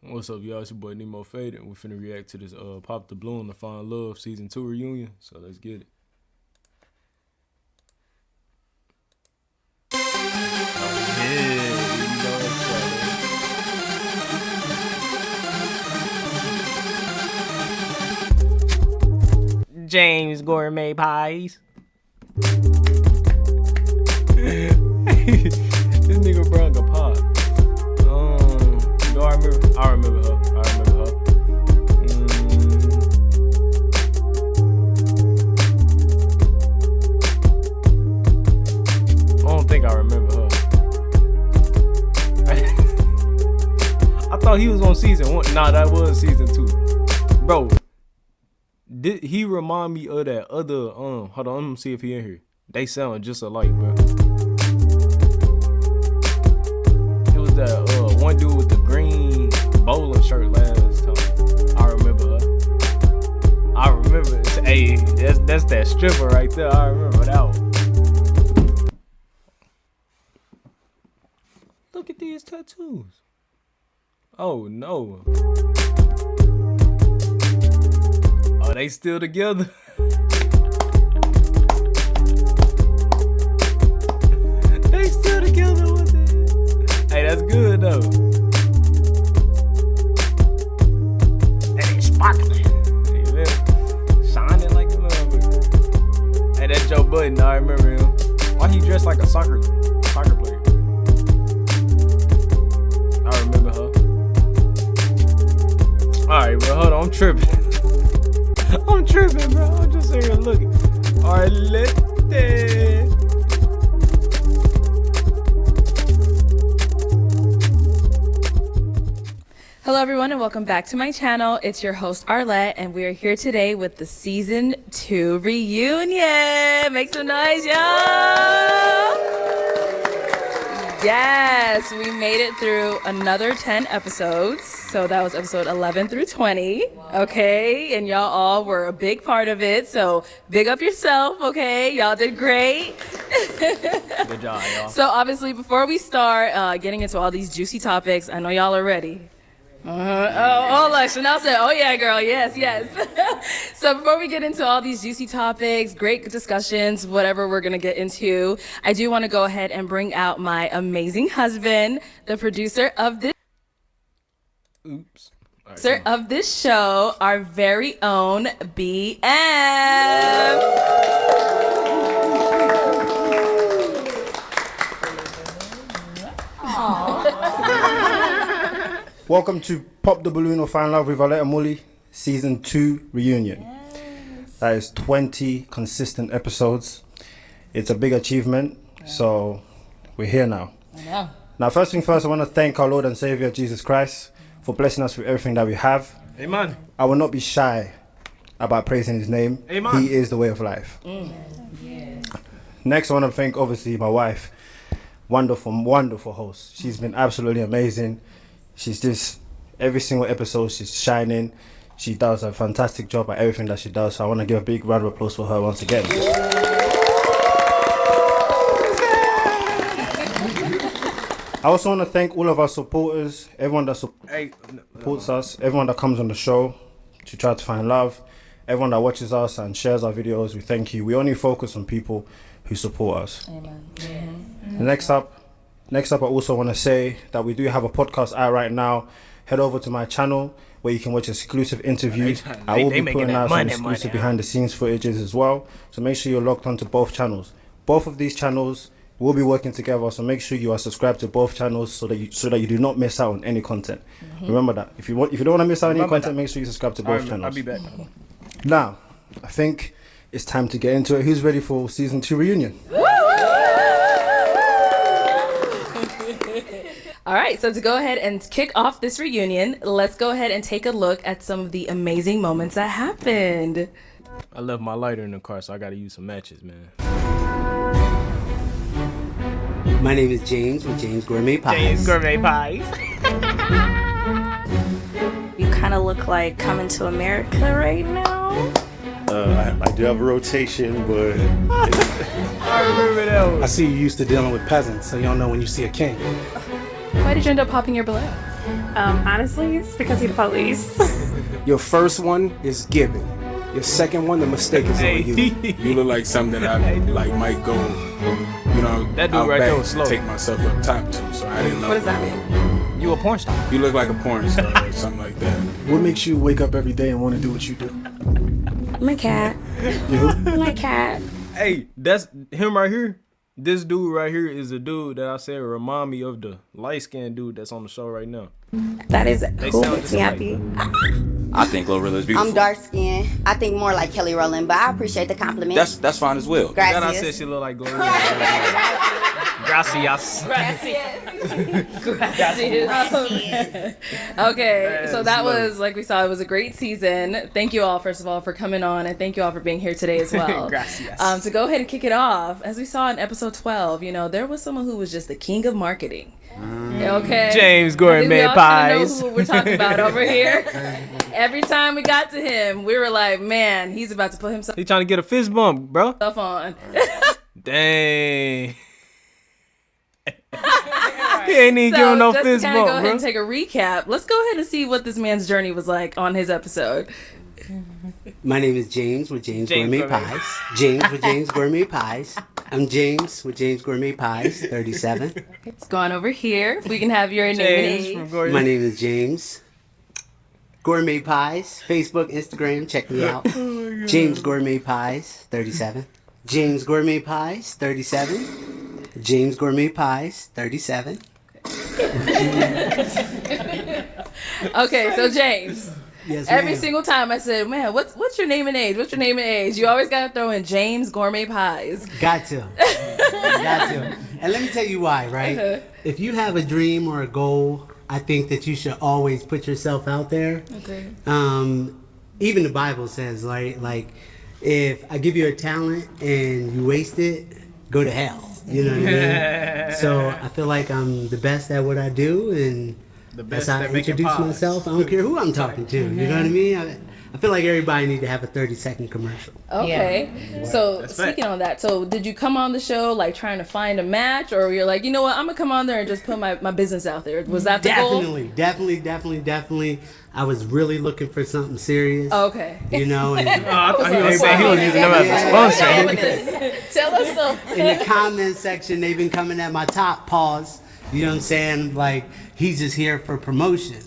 What's up, y'all? It's your boy Nemo Fade, and we're finna react to this Pop the Balloon to Find Love Season 2 reunion. So let's get it. James Gourmet Pies. This nigga brought a pot. No, I remember her. I remember her. I don't think I remember her. I thought he was on season 1. Nah, that was season 2. Bro, did he remind me of that other hold on, let me see if he in here. They sound just alike, bro. It was that one dude with the green bowling shirt last time. I remember her. I remember it. Hey, that's that stripper right there. I remember that one. Look at these tattoos. Oh no. Are they still together? They still together with it. Hey, that's good though. And it's sparkling. Hey, shining like a motherfucker. Hey, that's Joe Budden. I remember him. Why he dressed like a soccer player? I remember her. Alright, bro, hold on, I'm tripping. I'm tripping, bro. I'm just sitting here looking. Arlette. Hello everyone and welcome back to my channel. It's your host Arlette and we are here today with the season 2 reunion. Make some noise, y'all. Yes, we made it through another 10 episodes. So that was episode 11 through 20. Okay, and y'all all were a big part of it. So big up yourself, okay? Y'all did great. Good job, y'all. So obviously before we start getting into all these juicy topics, I know y'all are ready. Oh, look, Chanel said, oh yeah, girl, yes. So before we get into all these juicy topics, great discussions, whatever we're gonna get into, I do wanna go ahead and bring out my amazing husband, the producer of this of this show, our very own BM. Welcome to Pop the Balloon or Find Love with Arlette Amuli Season 2 reunion. Yes. That is 20 consistent episodes. It's a big achievement, so we're here now. Yeah. Now, first thing first, I want to thank our Lord and Savior Jesus Christ for blessing us with everything that we have. Amen. I will not be shy about praising his name. Amen. He is the way of life. Next, I want to thank, obviously, my wife. Wonderful host. She's been absolutely amazing. She's just, every single episode, she's shining. She does a fantastic job at everything that she does. So I want to give a big round of applause for her once again. I also want to thank all of our supporters, everyone that supports us, everyone that comes on the show to try to find love, everyone that watches us and shares our videos. We thank you. We only focus on people who support us. Amen. Next up, I also want to say that we do have a podcast out right now. Head over to my channel where you can watch exclusive interviews. I will be putting out some exclusive behind the scenes footages as well. So make sure you're logged onto both channels. Both of these channels will be working together. So make sure you are subscribed to both channels so that you do not miss out on any content. Remember that. If you don't want to miss out on any content, make sure you subscribe to both channels. I'll be back. Now, I think it's time to get into it. Who's ready for season 2 reunion? All right, so to go ahead and kick off this reunion, let's go ahead and take a look at some of the amazing moments that happened. I left my lighter in the car, so I gotta use some matches, man. My name is James with James Gourmet Pies. James Gourmet Pies. You kind of look like Coming to America right now. I do have a rotation, but I remember that one. I see you used to dealing with peasants, so you don't know when you see a king. Why did you end up popping your balloon? Honestly, it's because he's the police. Your first one is given. Your second one, the mistake is on you. You look like something that I like might go, you know, that dude out right back there was slow. take myself up top to, so I didn't know. What does that mean? You a porn star. You look like a porn star or something like that. What makes you wake up every day and want to do what you do? I'm a cat. You? I'm a cat. Hey, that's him right here. This dude right here is a dude that I said remind me of the light-skinned dude that's on the show right now. That is who sound makes me happy. I think Glorilla's beautiful. I'm dark skinned. I think more like Kelly Rowland, but I appreciate the compliment. That's fine as well. That I Gracias. said she look like Gloria. Gracias. Okay, so that was, like we saw, it was a great season. Thank you all, first of all, for coming on, and thank you all for being here today as well. Gracias. To go ahead and kick it off, as we saw in episode 12, you know, there was someone who was just the king of marketing. Okay. James Gourmet Pies. Know who we're talking about over here. Every time we got to him, we were like, man, he's about to put himself He trying to get a fist bump, bro. on. Dang. He ain't even giving no just fist to bump, go ahead bro. and take a recap, let's go ahead and see what this man's journey was like on his episode. My name is James with James Gourmet Gourmet. Pies. James with James Gourmet Pies. I'm James with James Gourmet Pies, 37. It's going over here. If we can have your name James and from age. Gourmet. My name is James. Gourmet Pies, Facebook, Instagram, check me out. James Gourmet Pies, 37. James Gourmet Pies, 37. James Gourmet Pies, 37. Okay, so James. Yes, Every ma'am. single time I said, man, what's your name and age? What's your name and age? You always gotta throw in James Gourmet Pies. Got to. Got to. And let me tell you why, right? If you have a dream or a goal, I think that you should always put yourself out there. Okay. Even the Bible says, like, if I give you a talent and you waste it, go to hell. You know what I mean? So I feel like I'm the best at what I do, and The that's best how I at making introduce pies. myself. I don't care who I'm talking to. You know what I mean? I feel like everybody need to have a 30-second commercial. Okay. So That's speaking fact. on that, so did you come on the show like trying to find a match, or you're like, you know what, I'm gonna come on there and just put my business out there? Was that the goal? Definitely. I was really looking for something serious. Oh, okay. You know, and I thought he was saying he was using them as a sponsor. Tell us so. in the comment section, they've been coming at my top pause. You know what I'm saying? Like, he's just here for promotion.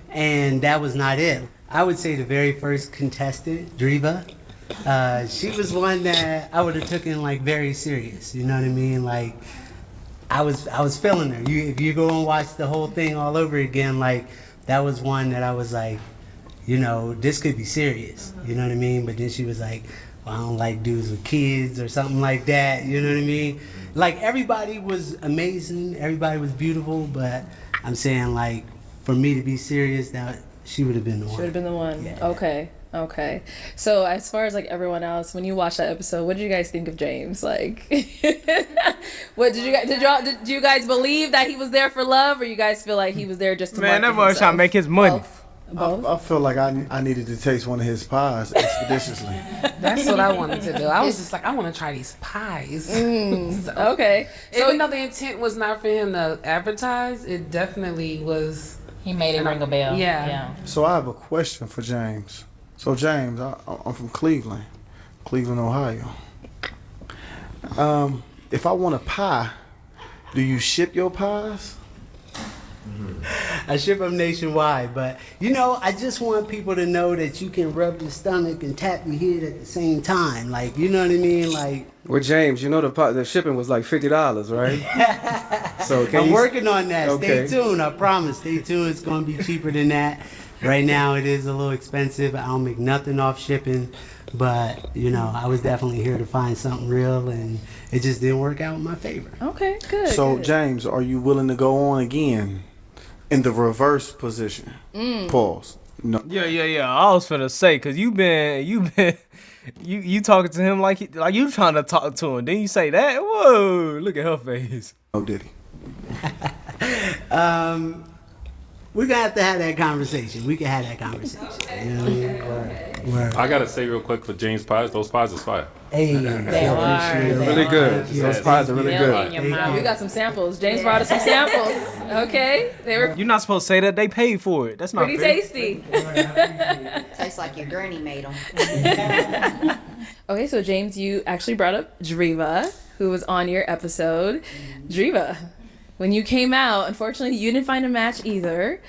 And that was not it. I would say the very first contestant, Driva, she was one that I would have taken like very serious. You know what I mean? Like, I was feeling her. If you go and watch the whole thing all over again, like, that was one that I was like, you know, this could be serious. You know what I mean? But then she was like, well, I don't like dudes with kids or something like that. You know what I mean? Like, everybody was amazing. Everybody was beautiful. But I'm saying, like, for me to be serious, that she would have been the one. Should have been the one. Yeah. Okay. So as far as like everyone else, when you watched that episode, what did you guys think of James? Like, what did you guys did you guys believe that he was there for love, or you guys feel like he was there just to Man, that market boy trying to make his money. Both? I feel like I needed to taste one of his pies expeditiously. That's what I wanted to do. I was just like, I want to try these pies. Okay. So Even though the intent was not for him to advertise, it definitely was. He made it ring a bell. Yeah. So I have a question for James. So James, I'm from Cleveland, Ohio. If I want a pie, do you ship your pies? I ship them nationwide, but you know, I just want people to know that you can rub your stomach and tap your head at the same time. Like, you know what I mean? Like, Well, James, you know the shipping was like $50, right? So I'm working on that. Okay. Stay tuned. I promise. Stay tuned. It's going to be cheaper than that. Right now, it is a little expensive. I don't make nothing off shipping, but you know, I was definitely here to find something real, and it just didn't work out in my favor. Okay, good. So good. James, are you willing to go on again in the reverse position? Pause. No. Yeah. I was finna say, cause you talking to him like you trying to talk to him. Then you say that. Whoa! Look at her face. Oh, did he? We're gonna have to have that conversation. We can have that conversation. You know what I mean? Word. I gotta say real quick for James pies, those pies is fire. Hey, They are. Really good. Those pies are really good. In your mouth. We got some samples. James brought us some samples. Okay, they were You're not supposed to say that. They paid for it. That's not pretty fair. tasty. Tastes like your granny made them. Okay, so James, you actually brought up Driva, who was on your episode. Driva, when you came out, unfortunately, you didn't find a match either.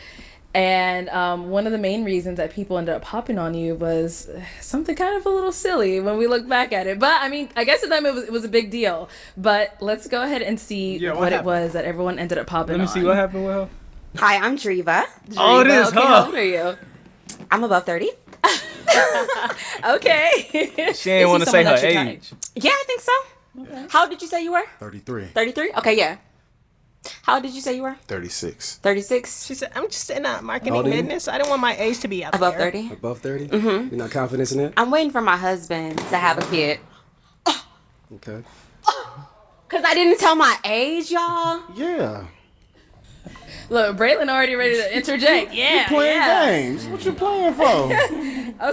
And one of the main reasons that people ended up hopping on you was something kind of a little silly when we look back at it. But I mean, I guess at the time it was a big deal. But let's go ahead and see what it was that everyone ended up popping on. Let me see what happened with her. Hi, I'm Driva. Oh, it is Okay, her. how old are you? I'm above 30. Okay. She ain't want to say her age. Yeah, I think so. Okay. How old did you say you were? 33. 33? Okay, yeah. How old did you say you were? 36. 36? She said, I'm just in a marketing How old are you? business. I don't want my age to be out Above there. 30? Above 30? Mm-hmm. You're not confident in it? I'm waiting for my husband to have a kid. Okay. Because I didn't tell my age, y'all. Yeah. Look, Braylon already ready to interject. Yeah, You playing yeah. games. What you playing for?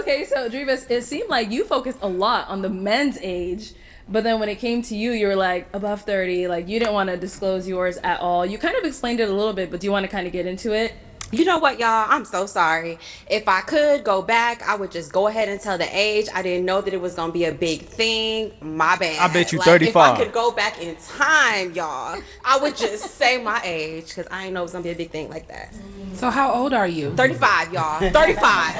Okay, so Drivas, it seemed like you focused a lot on the men's age, but then when it came to you, you were like above 30, like you didn't want to disclose yours at all. You kind of explained it a little bit, but do you want to kind of get into it? You know what, y'all? I'm so sorry. If I could go back, I would just go ahead and tell the age. I didn't know that it was gonna be a big thing. My bad. I bet you Like, 35. If I could go back in time, y'all, I would just say my age because I didn't know it was gonna be a big thing like that. So how old are you? 35, y'all. 35.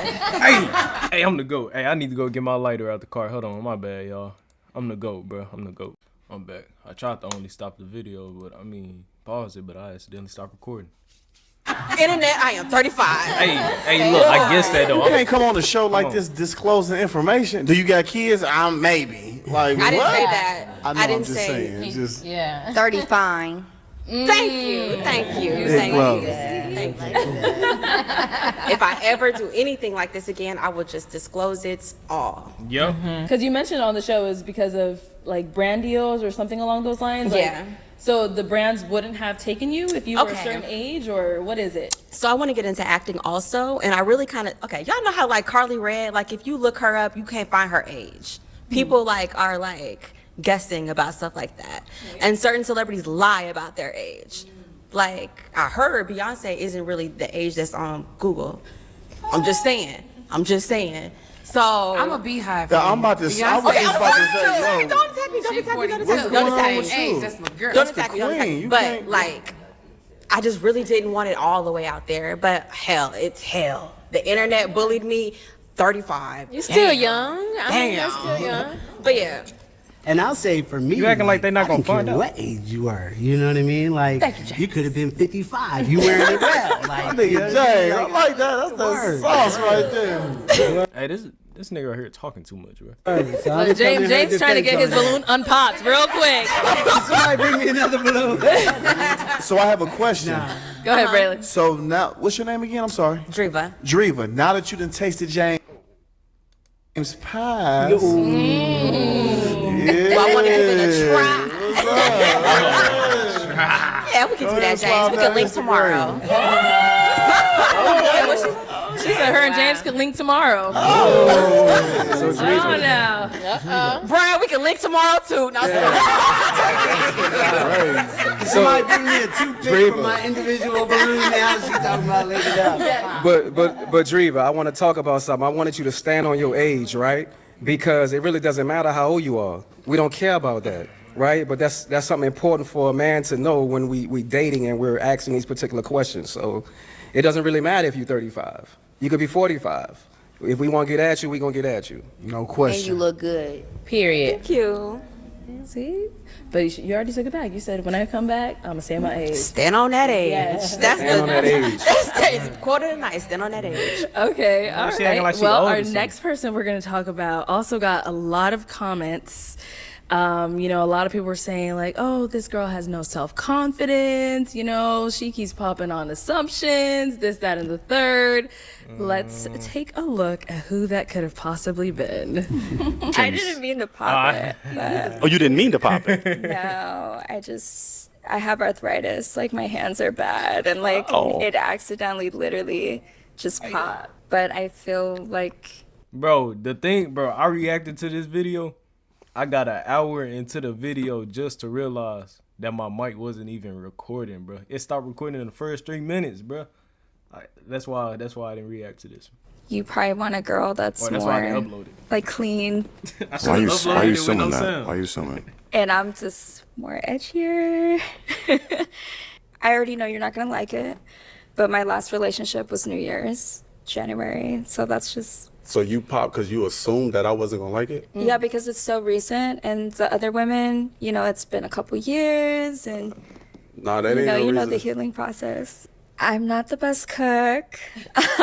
Hey, I'm the GOAT. Hey, I need to go get my lighter out the car. Hold on, my bad, y'all. I'm the GOAT, bro. I'm the GOAT. I'm back. I tried to only stop the video, but I mean, pause it, but I accidentally stopped recording. Internet, I am 35. Hey, look, I guess that though. You can't come on a show like on. this disclosing information. Do you got kids? I'm maybe. Like, I didn't what? say that. I know, I I'm didn't just say. saying. Just, Yeah. 30 fine. Thank you. Thank you. Big Thank love. you. Thank you. If I ever do anything like this again, I will just disclose it all. Yep. Because you mentioned on the show is because of like brand deals or something along those lines. Like, Yeah. So the brands wouldn't have taken you if you were a Okay. certain age, or what is it? So I want to get into acting also, and I really kind of y'all know how like Carly Red, like if you look her up, you can't find her age. People like are like guessing about stuff like that, and certain celebrities lie about their age. Like I heard Beyonce isn't really the age that's on Google. I'm just saying. So I'm a beehive. Yeah, I'm about to. I was just about to say, yo. Don't attack me. Don't attack me. Don't What's attack me. going Don't on attack with me. you? That's my girl. Don't That's the attack me. Don't attack queen. me. You But can't- like, I just really didn't want it all the way out there. But hell, it's hell. The internet bullied me. 35. You're still Damn. young. I mean, you're still young. But yeah. And I'll say for me, You acting like they not I gonna didn't care find out. what age you were. You know what I mean? Like Thank you, James. you could have been 55. You wearing it well. Like I you know think what I mean? Jay, I like that. That's the Word. sauce right there. Hey, this nigga right here talking too much, bro. So I'm Look, coming James her trying to get his defense on balloon unpopped real quick. that. Somebody bring me another balloon. So I have a question. Go ahead, Braylon. So now, what's your name again? I'm sorry. Driva. Driva. Now that you done tasted James pies. Yeah. Well, I want to give it a try. Yeah, we can do that, James. We can link tomorrow. Yeah, what She said her and James could link tomorrow. So Oh, no. Brian, we can link tomorrow too. No, Somebody bring me a toothpick for my individual balloon. Now she's talking about laying it out. But Driva, I want to talk about something. I wanted you to stand on your age, right? Because it really doesn't matter how old you are. We don't care about that, right? But that's something important for a man to know when we dating and we're asking these particular questions. So it doesn't really matter if you're 35. You could be 45. If we want to get at you, we're going to get at you. No and question. you look good. Period. Thank you. See? But you already took it back. You said, when I come back, I'm going to say my age. Stand on that age. Yes. That's Stand on that age. That's quarter to night. Stand on that age. Okay, all She acting right. like she Well, old or our something. next person we're going to talk about also got a lot of comments. You know, a lot of people were saying like, oh, this girl has no self-confidence. You know, she keeps popping on assumptions, this, that, and the third. Let's take a look at who that could have possibly been. I didn't mean to pop it. But Oh, you didn't mean to pop it. no, I have arthritis. Like my hands are bad, and like Oh. it accidentally, literally, just popped. But I feel like Bro, the thing, bro, I reacted to this video. I got an hour into the video just to realize that my mic wasn't even recording, bro. It stopped recording in the first 3 minutes, bro. That's why I didn't react to this. You probably want a girl that's why I more didn't upload it. like clean. Why you assuming that? Why you assuming it? And I'm just more edgier. I already know you're not gonna like it, but my last relationship was New Year's, January. So that's just. So you popped because you assumed that I wasn't gonna like it? Yeah, because it's so recent, and the other women, you know, it's been a couple years, and Nah, that ain't no you know reason. the healing process. I'm not the best cook,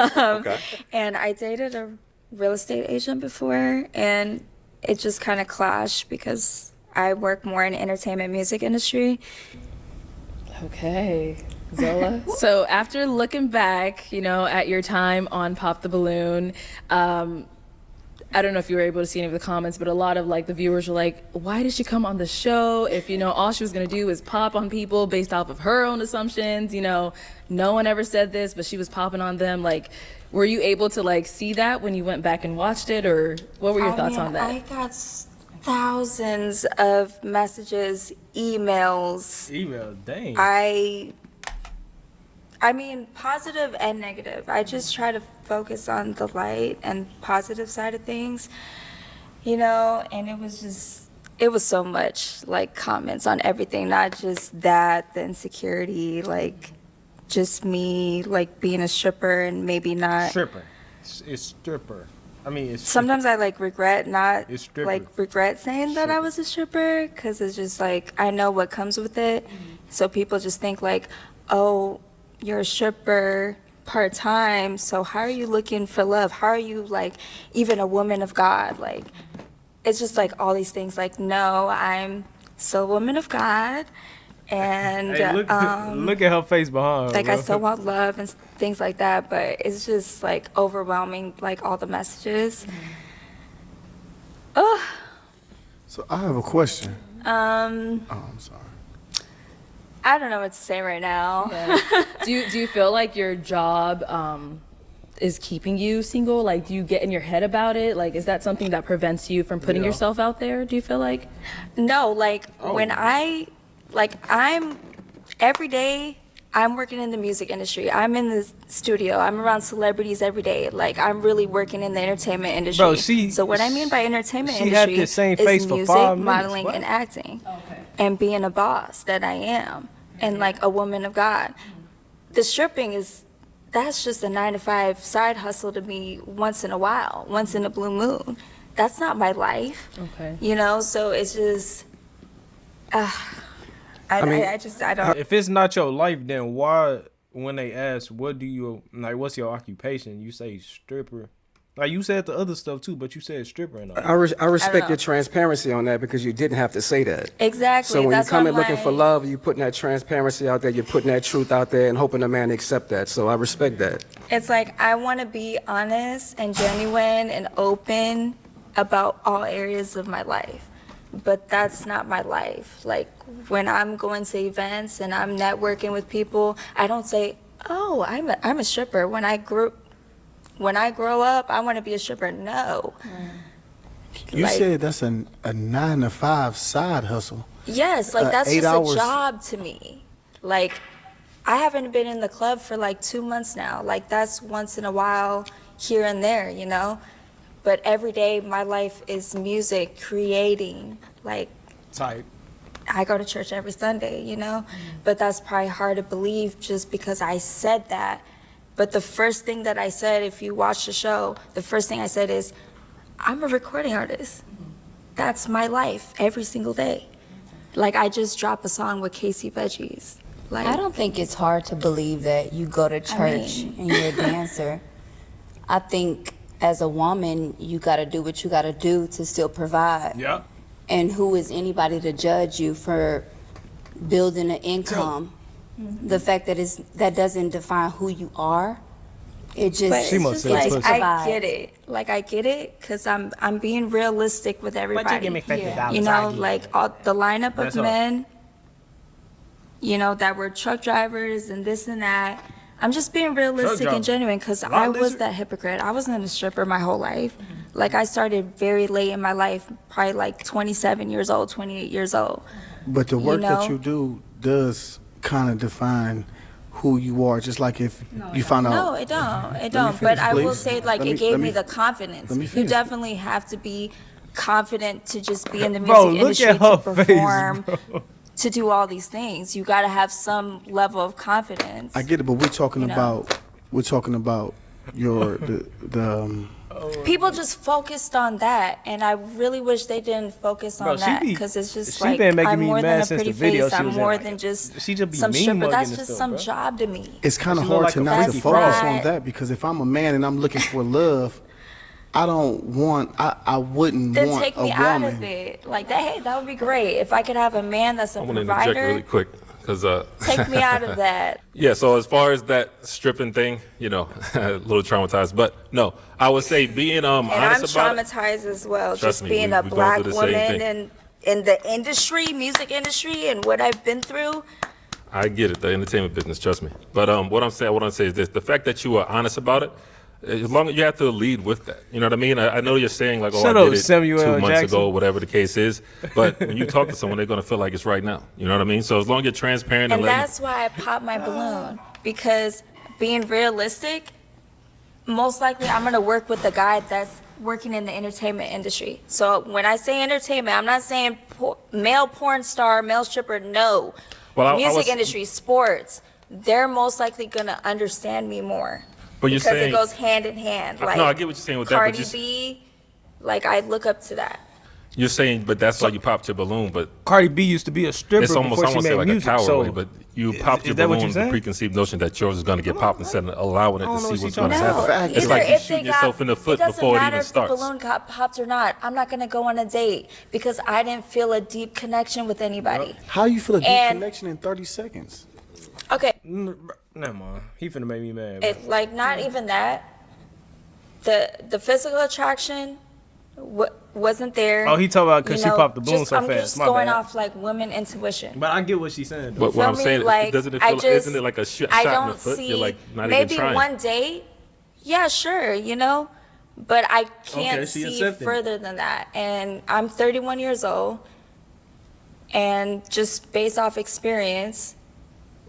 Okay. and I dated a real estate agent before, and it just kind of clashed because I work more in the entertainment music industry. Okay, Zola. So after looking back, you know, at your time on Pop the Balloon, I don't know if you were able to see any of the comments, but a lot of like the viewers were like, why did she come on the show if, you know, all she was going to do is pop on people based off of her own assumptions? You know, no one ever said this, but she was popping on them. Like, were you able to like see that when you went back and watched it, or what were your thoughts on that? I got thousands of messages, emails. Dang. I mean, positive and negative. I just try to focus on the light and positive side of things, you know, and it was so much, like, comments on everything, not just that, the insecurity, like, just me, like, being a stripper and maybe not. Stripper. It's stripper. I mean, it's Sometimes I, like, regret stripper. saying that I was a stripper, because it's just, like, I know what comes with it. So people just think, like, oh, you're a stripper part-time, so how are you looking for love? How are you, like, even a woman of God? Like, it's just, like, all these things. Like, no, I'm still a woman of God, and Hey, look at her face behind her, like, bro. I still want love and things like that, but it's just, like, overwhelming, like, all the messages. Oh. So I have a question. Oh, I'm sorry. I don't know what to say right now. Yeah. Do you feel like your job is keeping you single? Like, do you get in your head about it? Like, is that something that prevents you from putting yourself out there? Do you feel like? No, like when I'm every day I'm working in the music industry. I'm in the studio. I'm around celebrities every day. Like, I'm really working in the entertainment industry. Bro, so what I mean by entertainment she industry had the same face is for music, 5 minutes. modeling, What? and acting, and being a boss that I am, and like a woman of God. The stripping that's just a 9-to-5 side hustle to me once in a while, once in a blue moon. That's not my life. Okay. You know, so it's just, I don't. If it's not your life, then why, when they ask, what's your occupation, you say stripper? Like, you said the other stuff too, but you said stripper and all. I respect know. your transparency on that, because you didn't have to say that. Exactly. So when that's you come why in looking I'm for like- love, you're putting that transparency out there, you're putting that truth out there, and hoping a man accept that. So I respect that. It's like, I want to be honest and genuine and open about all areas of my life. But that's not my life. Like, when I'm going to events and I'm networking with people, I don't say, oh, I'm a stripper. When I grow up, I want to be a stripper. No. You said that's a 9-to-5 side hustle. Yes, like, that's 8 just hours. a job to me. Like, I haven't been in the club for like 2 months now. Like, that's once in a while here and there, you know? But every day my life is music, creating, like, Type. I go to church every Sunday, you know? But that's probably hard to believe just because I said that. But the first thing that I said, if you watch the show, the first thing I said is, I'm a recording artist. That's my life every single day. Like, I just dropped a song with Casey Veggies. Like, I don't think it's hard to believe that you go to church and you're a dancer. I think as a woman, you got to do what you got to do to still provide. Yeah. And who is anybody to judge you for building an income? The fact that that doesn't define who you are. It just, but it's just like, I get it. Like, I get it, because I'm being realistic with everybody. give me $50, You know, I'll give like, all the lineup That's of all. men, you know, that were truck drivers and this and that. I'm just being realistic driver. and genuine, because Lot I was lizard. that hypocrite. I wasn't a stripper my whole life. like I started very late in my life, probably like 27 years old, 28 years old. But the work know? that you do does kind of define who you are. Just like if you find out. No, it don't. It me don't. finish, But I will please. say, like, Let it me- gave let me me- the confidence. let me You finish. definitely have to be confident to just be in the music Bro, look industry, at to her face, perform, bro. to do all these things. You got to have some level of confidence. I get it, but we're talking You know? about your the People just focused on that, and I really wish they didn't focus Bro, on she that, be- because it's just she like, been making I'm me more than mad a since pretty the video face. she I'm was in. more Like, than just she just be some mean stripper. mugging That's and just stuff, some bro. job to me. It's kind of She look hard like to a not to freaky focus frog. on that, because if I'm a man and I'm looking for love, I wouldn't Then want take a me out of woman. it. Like that. Hey, that would be great if I could have a man that's a I want to interject provider. really quick because Take me out of that. Yeah, so as far as that stripping thing, you know, a little traumatized, but no, I would say being And I'm honest about it. traumatized as well. Trust Just me, being we a going black through the same woman thing. and in the industry, music industry, and what I've been through. I get it, the entertainment business, trust me. But what I'm saying is this: the fact that you are honest about it, as long as you have to lead with that, you know what I mean. I know you're saying like, oh, Shut I up, did it Samuel 2 months Jackson. ago, whatever the case is. But when you talk to someone, they're gonna feel like it's right now. You know what I mean? So as long as you're transparent and And letting that's why I popped my balloon, because being realistic, most likely I'm gonna work with a guy that's working in the entertainment industry. So when I say entertainment, I'm not saying male porn star, male stripper, no. Well, I Music was- industry, sports, they're most likely gonna understand me more. But you're because saying- it goes hand in hand. Like No, I get what you're saying with that, but Cardi just- B, like I look up to that. You're saying, but that's why you popped your balloon. But Cardi B used to be a stripper it's almost, before I she won't say made like music. a coward way, So but you popped your is that what balloon you're with the saying? preconceived notion that yours is going to get popped instead of allowing it I don't to know see what what's she going to talking happen. about. It's Either like you if they shoot yourself in the foot it doesn't before it matter even if starts. the balloon got popped or not. I'm not gonna go on a date because I didn't feel a deep connection with anybody. How you feel a deep And- connection in 30 seconds? Okay, Never mind. He finna make me mad. it, like not even that. The physical attraction wasn't there. Oh, he talking about 'cause You she know, popped the balloon just- so I'm fast. just My going bad. off like women intuition. But I get what she's saying. Though. But what I'm Feel me? saying, Like, doesn't it I feel like, just- isn't it like a shot I in the don't foot? see You're like not maybe even trying. one date. Yeah, sure, you know, but I can't Okay, she see accepted it. further than that. And I'm 31 years old, and just based off experience,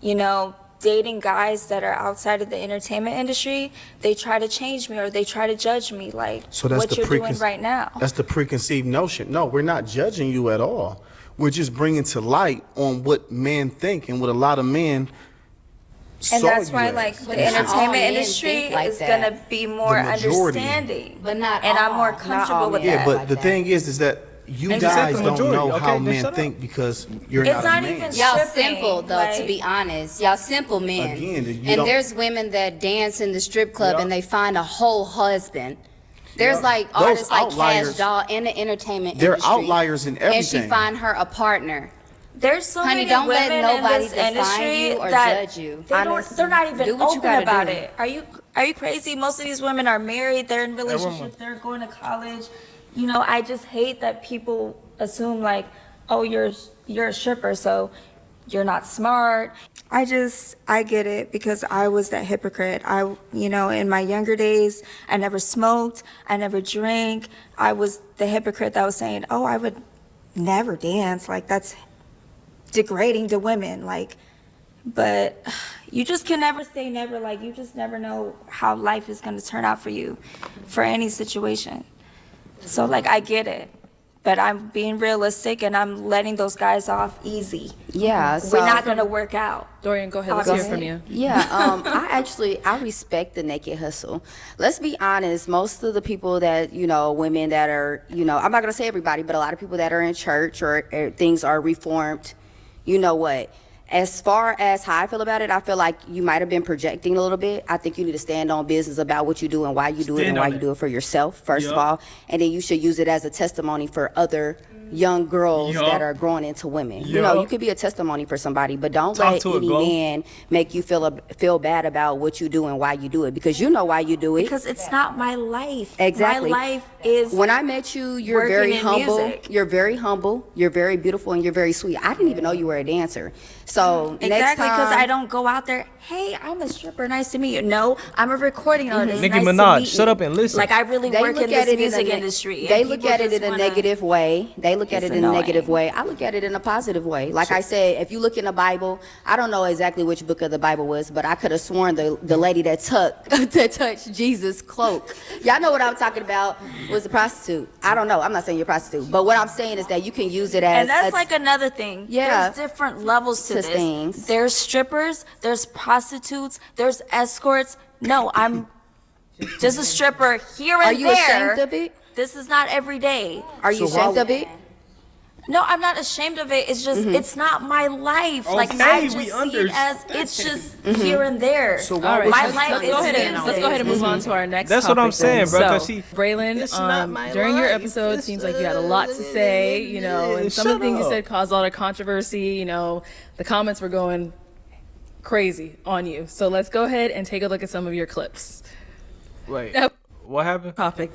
you know, dating guys that are outside of the entertainment industry, they try to change me or they try to judge me, like So that's what the you're doing right now. That's the preconceived notion. No, we're not judging you at all. We're just bringing to light on what men think and what a lot of men And saw that's you why, as. like, the But not all entertainment men industry think like is that. gonna be more The majority. understanding. But not And I'm all. more Not comfortable all with men Yeah, that. but like the that. thing is that you And you said guys the don't majority. know Okay, how then men shut up. think because you're It's not, not a man. even Y'all stripping, simple though, like- to be honest. Y'all simple men. Again, you and don't- there's women that dance in the strip club Yeah. and they find a whole husband. There's like Those artists like Cash outliers- Doll in the entertainment They're industry. outliers in And she everything. find her a partner. There's so Honey, many don't let women nobody in this define industry you or that judge you. They don't, Honestly. they're not even Do what you open gotta about do. it. Are you crazy? Most of these women are married. They're in relationships. They're going to college. You know, I just hate that people assume like, oh, you're a stripper, so you're not smart. I get it because I was that hypocrite. In my younger days, I never smoked. I never drank. I was the hypocrite that was saying, oh, I would never dance. Like, that's degrading to women. Like, but you just can never say never. Like, you just never know how life is going to turn out for you for any situation. So, like, I get it. But I'm being realistic and I'm letting those guys off easy. Yeah, We're so- not going to work out. Dorian, go ahead. Let's hear from you. Yeah, I respect the naked hustle. Let's be honest, most of the people that, women that are, I'm not going to say everybody, but a lot of people that are in church or things are reformed, you know what? As far as how I feel about it, I feel like you might have been projecting a little bit. I think you need to stand on business about what you do and why you do it and why you do it for yourself, first of all. And then you should use it as a testimony for other young girls that are growing into women. You know, you could be a testimony for somebody, but don't let any man make you feel bad about what you do and why you do it, because you know why you do it. Because it's not my life. Exactly. My life is. When I met you, you're very humble. Music. You're very humble. You're very beautiful, and you're very sweet. I didn't even know you were a dancer. So Exactly, because next time, I don't go out there, hey, I'm a stripper, nice to meet you. No, I'm a recording artist. Nicki nice to Minaj, meet shut you. up and listen. Like, I really they work look in at this it music in a, industry. They and look people at it just in a wanna- negative way. They look at It's it in a annoying. negative way. I look at it in a positive way. Like I said, if you look in the Bible, I don't know exactly which book of the Bible was, but I could have sworn the lady that touched Jesus' cloak. Y'all know what I'm talking about, was a prostitute. I don't know. I'm not saying you're a prostitute, but what I'm saying is that you can use it as And that's like another thing. Yeah. There's different levels to To this. things. There's strippers, there's prostitutes, there's escorts. No, I'm just a stripper here and Are you there. ashamed of it? This is not every day. Are you ashamed of it? No, I'm not ashamed of it. It's just, it's not my life. Like, Okay, I just we see it as, it's just Mm-hmm. here and there. So All why right, would my you- life let's is go ahead and music. let's go ahead and move on to our next. That's what I'm topic saying, then. bro, 'cause So, she- Braylon, It's not my during your life. episode, It's, seems like you had a lot to say, you know, and some of the shut things you up. said caused a lot of controversy. You know, the comments were going crazy on you. So let's go ahead and take a look at some of your clips. Wait, Yep. what happened? Topic.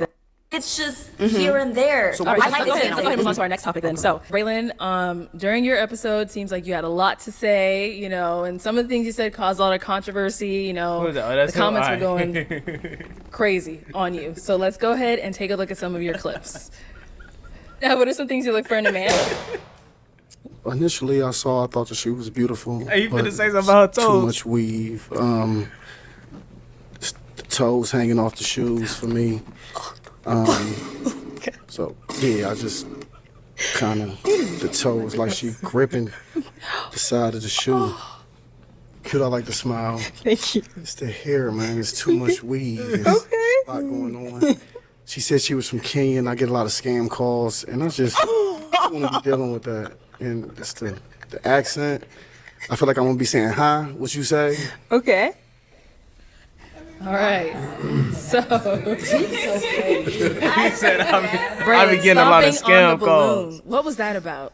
It's just here and there. All right, My let's life go is ahead and music. move on to our next topic then. So, Braylon, during your episode, seems like you had a lot to say, you know, and some of the things you said caused a lot of controversy, you know. Who is that? Oh, that's the comments him? were All going right. crazy on you. So let's go ahead and take a look at some of your clips. Now, what are some things you look for in a man? Initially, I thought that she was beautiful. Hey, you finna but say something about her Too toes. much weave. The toes hanging off the shoes for me. So yeah, I just kind of the toes like she gripping the side of the shoe. Could I like to smile? Thank you. It's the hair, man. It's too much weave. There's a lot going on. She said she was from Kenya, and I get a lot of scam calls, and I just don't want to be dealing with that. And it's the accent. I feel like I'm gonna be saying hi. What you say? Okay. All right. So, He said, I be Braylon, getting a lot of stomping on scam the calls. balloon. What was that about?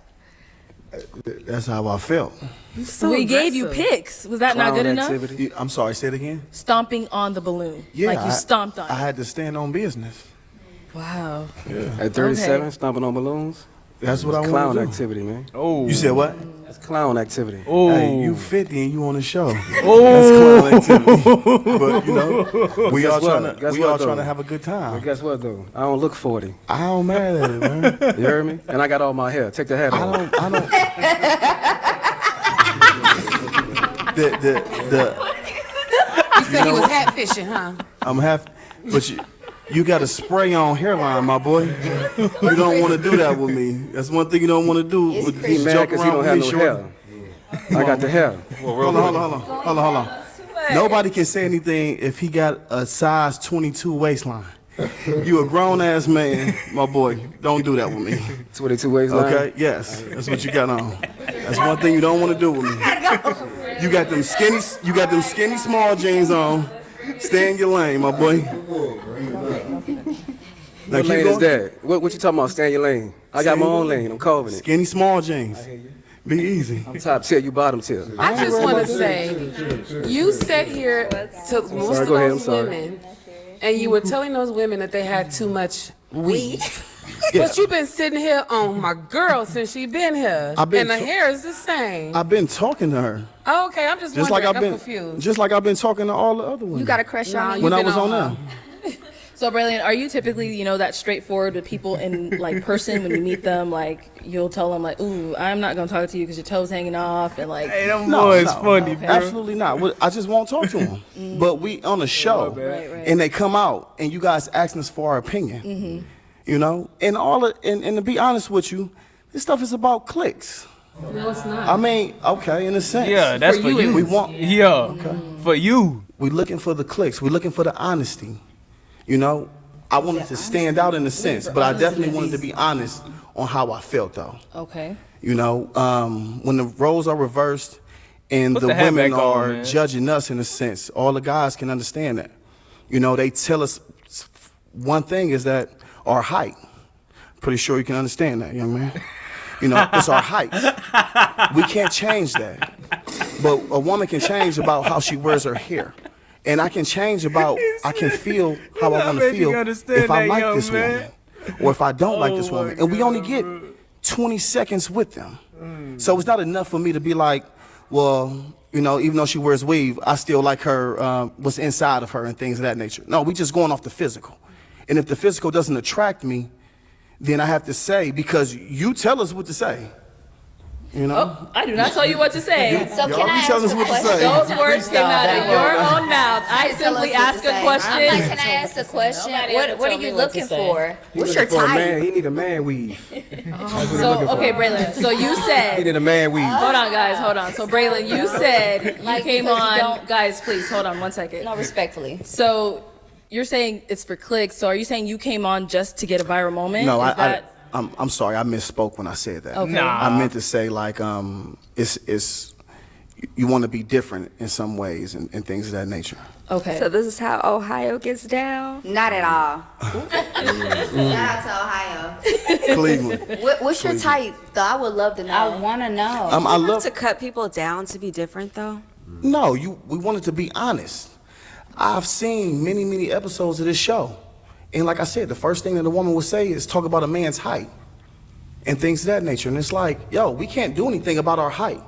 That's how I felt. We gave you pics. Was that not good enough? I'm sorry. Say it again. Stomping on the balloon. Yeah, Like you stomped on I it. had to stand on business. Wow. At 37, Okay. stomping on balloons. That's what I want Clown to do. activity, man. Oh. You said what? That's clown activity. Oh. Hey, you 50 and you on the show. Oh. That's clown activity. But you know, we Guess all what? trying to Guess we what, all though? trying to have a good But time. guess what though? I don't look 40. I don't mad at it, man. You heard me? And I got all my hair. Take the hat off. I don't. The You said he was hat fishing, huh? I'm half, but you got a spray on hairline, my boy. You don't want to do that with me. That's one thing you don't want to do. It's With He mad joke because he around don't with have me, no shorty. hair. I got the hair. Hold on. Nobody can say anything if he got a size 22 waistline. You a grown ass man, my boy. Don't do that with me. 22 waistline. Okay? Yes, that's what you got on. That's one thing you don't want to do with me. You got them skinny small jeans on. Stay in your lane, my boy. Now What keep lane is going. that? What you talking about? Stay in your lane. I got my own lane. I'm carving it. Skinny small jeans. Be easy. I'm top tier. You bottom tier. I just want to say, you sat here to most Sorry, of go ahead, those I'm sorry. women, and you were telling those women that they had too much weave. Yeah. But you've been sitting here on my girl since she been here, I've been and the to- hair is the same. I've been talking to her. Oh, okay, I'm just Just wondering. like I've I'm been confused. just like I've been talking to all the other women. You got a crush on me? when I been was on on them. So, Braylon, are you typically, you know, that straightforward with people in like person when you meet them? Like, you'll tell them like, "Ooh, I'm not gonna talk to you because your toes hanging off," and like, Hey, them boys funny, bro. Absolutely not. I just won't talk to them. But we on a show, right. and they come out, and you guys asking us for our opinion. You know, and and to be honest with you, this stuff is about clicks. No, it's not. I mean, okay, in a sense. Yeah, that's for you. We want. Yeah, for you. We looking for the clicks. We looking for the honesty. You know, I wanted to stand out in a sense, but I definitely wanted to be honest on how I felt, though. okay, You know, when the roles are reversed and Put the the hat women back on, are man. judging us in a sense, all the guys can understand that. You know, they tell us one thing is that our height. Pretty sure you can understand that, young man. You know, it's our height. We can't change that. But a woman can change about how she wears her hair. And I can change about, I can feel how I want to feel if I like this woman or if I don't like this woman. And we only get 20 seconds with them. So it's not enough for me to be like, well, you know, even though she wears weave, I still like her, what's inside of her and things of that nature. No, we just going off the physical. And if the physical doesn't attract me, then I have to say, because you tell us what to say. You know? Oh, I do not tell you what to say. So can I ask a question? Those words came out of your own mouth. I simply ask a question. I'm like, can I ask a question? What are you looking for? What's your For a man, type? he need a man weave. So, okay, Braylon, so you He said, need a man weave. hold on, guys, hold on. So, Braylon, you said you Like, came because you on, don't- guys, please, hold on 1 second. No, respectfully. So, you're saying it's for clicks. So, are you saying you came on just to get a viral moment? No, Is that- I'm sorry, I misspoke when I said that. Okay. I meant to say like it's you want to be different in some ways and things of that nature. Okay. So this is how Ohio gets down? Not at all. Shout out to Ohio. Cleveland. What's your type, though? I would love to know. I want to know. I love To cut people down to be different, though. No, we wanted to be honest. I've seen many episodes of this show. And like I said, the first thing that a woman would say is talk about a man's height and things of that nature. And it's like, yo, we can't do anything about our height.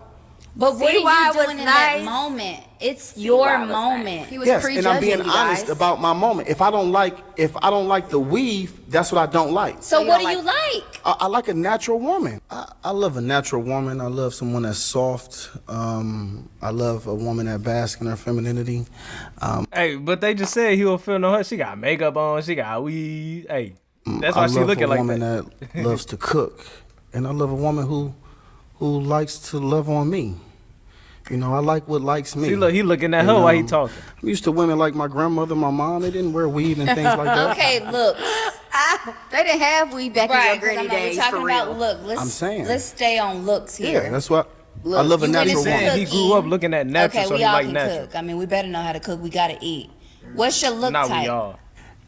But what See are why you it was doing in that nice? moment? It's why your it was moment. nice? He was Yes, prejudging and I'm being you honest guys. about my moment. If I don't like the weave, that's what I don't like. So what do you like? I like a natural woman. I love a natural woman. I love someone that's soft. I love a woman that basks in her femininity. Hey, but they just said he don't feel no hurt. She got makeup on. She got weed. Hey, that's why I she love looking a like woman that. that loves to cook, and I love a woman who likes to love on me. You know, I like what likes me. See, look, he looking at And, her while he talking. I'm used to women like my grandmother, my mom. They didn't wear weave and things like that. Okay, look. They didn't have weed back in Right, your 'cause granny I'm like, days, we're talking for about real. look. Let's, I'm saying. let's stay on looks here. Yeah, that's what I Look, love a you natural into woman. He grew up looking at natural, Okay, so we he all like can natural. cook. I mean, we better know how to cook. We gotta eat. What's your look Not type? we all.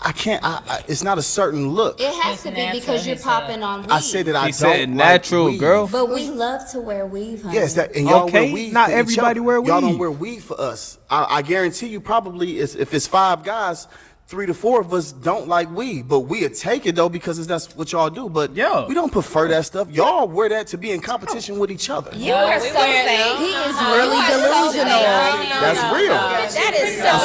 I can't. it's not a certain look. It has to be because you're popping on weave. I said that I He don't said like natural, weave. girl. But we love to wear weave, honey. Yes, that and y'all Okay, wear weave. not for each everybody other. wear Y'all don't weave. wear weave for us. I guarantee you, probably if it's 5 guys, 3 to 4 of us don't like weave, but we'll take it though because that's what y'all do. But Yeah. we don't prefer that stuff. Y'all wear that to be in competition with each other. You are so fake. He is really delusional. That's real. That is so I'm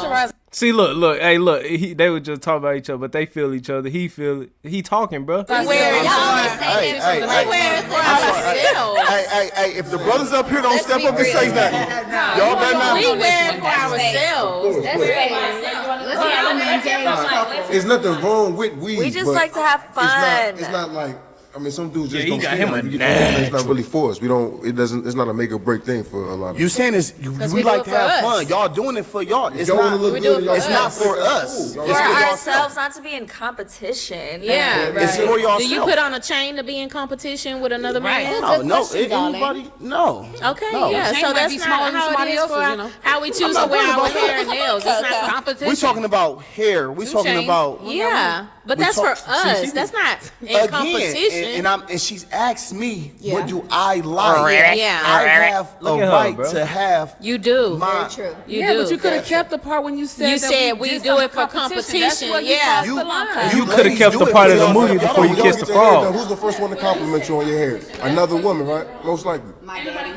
sorry. fake. See, look, hey, look. They would just talk about each other, but they feel each other. He feel it. He talking, bro. Y'all always say that. We wear it for ourselves. Hey, if the brothers up here don't step up and say nothing, y'all better not. We wear it for ourselves. That's fake. Let's get on the engaged. There's nothing wrong with weed. We just but like to have fun. It's not like. I mean, some dudes just Yeah, he don't got feel him like a we get something that's not really for us. We don't. It doesn't. It's not a make or break thing for a lot of. You saying is we we do like it to for have us. fun. Y'all doing it for y'all. It's y'all not. wanna look good, It's not for us. Cool. It's For for ourselves, yourself. not to be in competition. Yeah, right. It's for yourself. Do you put on a chain to be in competition with another man? No, anybody. No. Okay, No. yeah. Chain So might that's be not smaller than how somebody it is else's, for you know. How we choose I'm to wear not our worried about hair and nails. It's not competition. We talking about hair. We Two talking chains. about. Yeah, but we that's talk- for us. That's not in competition. and she's asked me, Yeah. what do I like? Yeah. I have Look a at her, right bro. to have You do. my. True. You Yeah, do. but you could have kept the part when you said You that said we did do it something for competition. That's where you Yeah. crossed the line. You coulda ladies kept do the it part for of the yourself. movie Y'all before you don't kissed get the your hair frog. done. Who's the first one to compliment you on your hair? Another woman, right? Most likely. My daddy.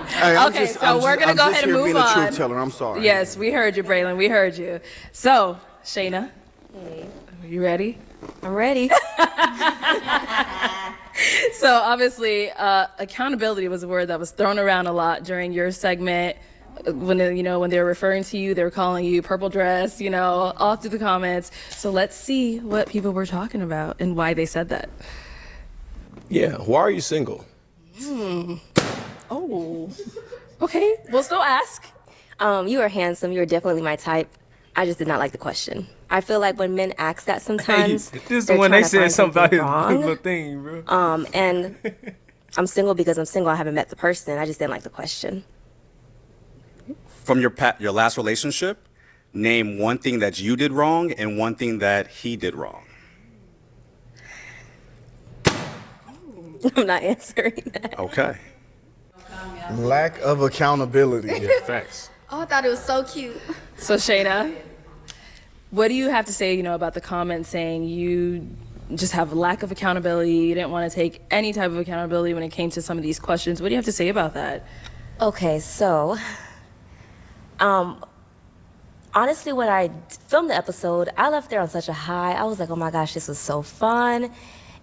Hey, I'm Okay, just- so I'm we're just- gonna I'm go just ahead and here move being a on. truth teller. I'm sorry. Yes, we heard you, Braylon. We heard you. So, Shayna, you ready? I'm ready. So obviously, accountability was a word that was thrown around a lot during your segment. When when they were referring to you, they were calling you purple dress. All through the comments. So let's see what people were talking about and why they said that. Yeah. Why are you single? Oh, okay. We'll still ask. You are handsome. You are definitely my type. I just did not like the question. I feel like when men ask that sometimes, This is they're when they trying to said find something about his wrong. little thing, bro. And I'm single because I'm single. I haven't met the person. I just didn't like the question. From your last relationship, name one thing that you did wrong and one thing that he did wrong. I'm not answering that. Okay. Lack of accountability. Yeah, facts. Oh, I thought it was so cute. So Shayna, what do you have to say, about the comment saying you just have a lack of accountability, you didn't want to take any type of accountability when it came to some of these questions? What do you have to say about that? Okay, so honestly, when I filmed the episode, I left there on such a high. I was like, oh my gosh, this was so fun.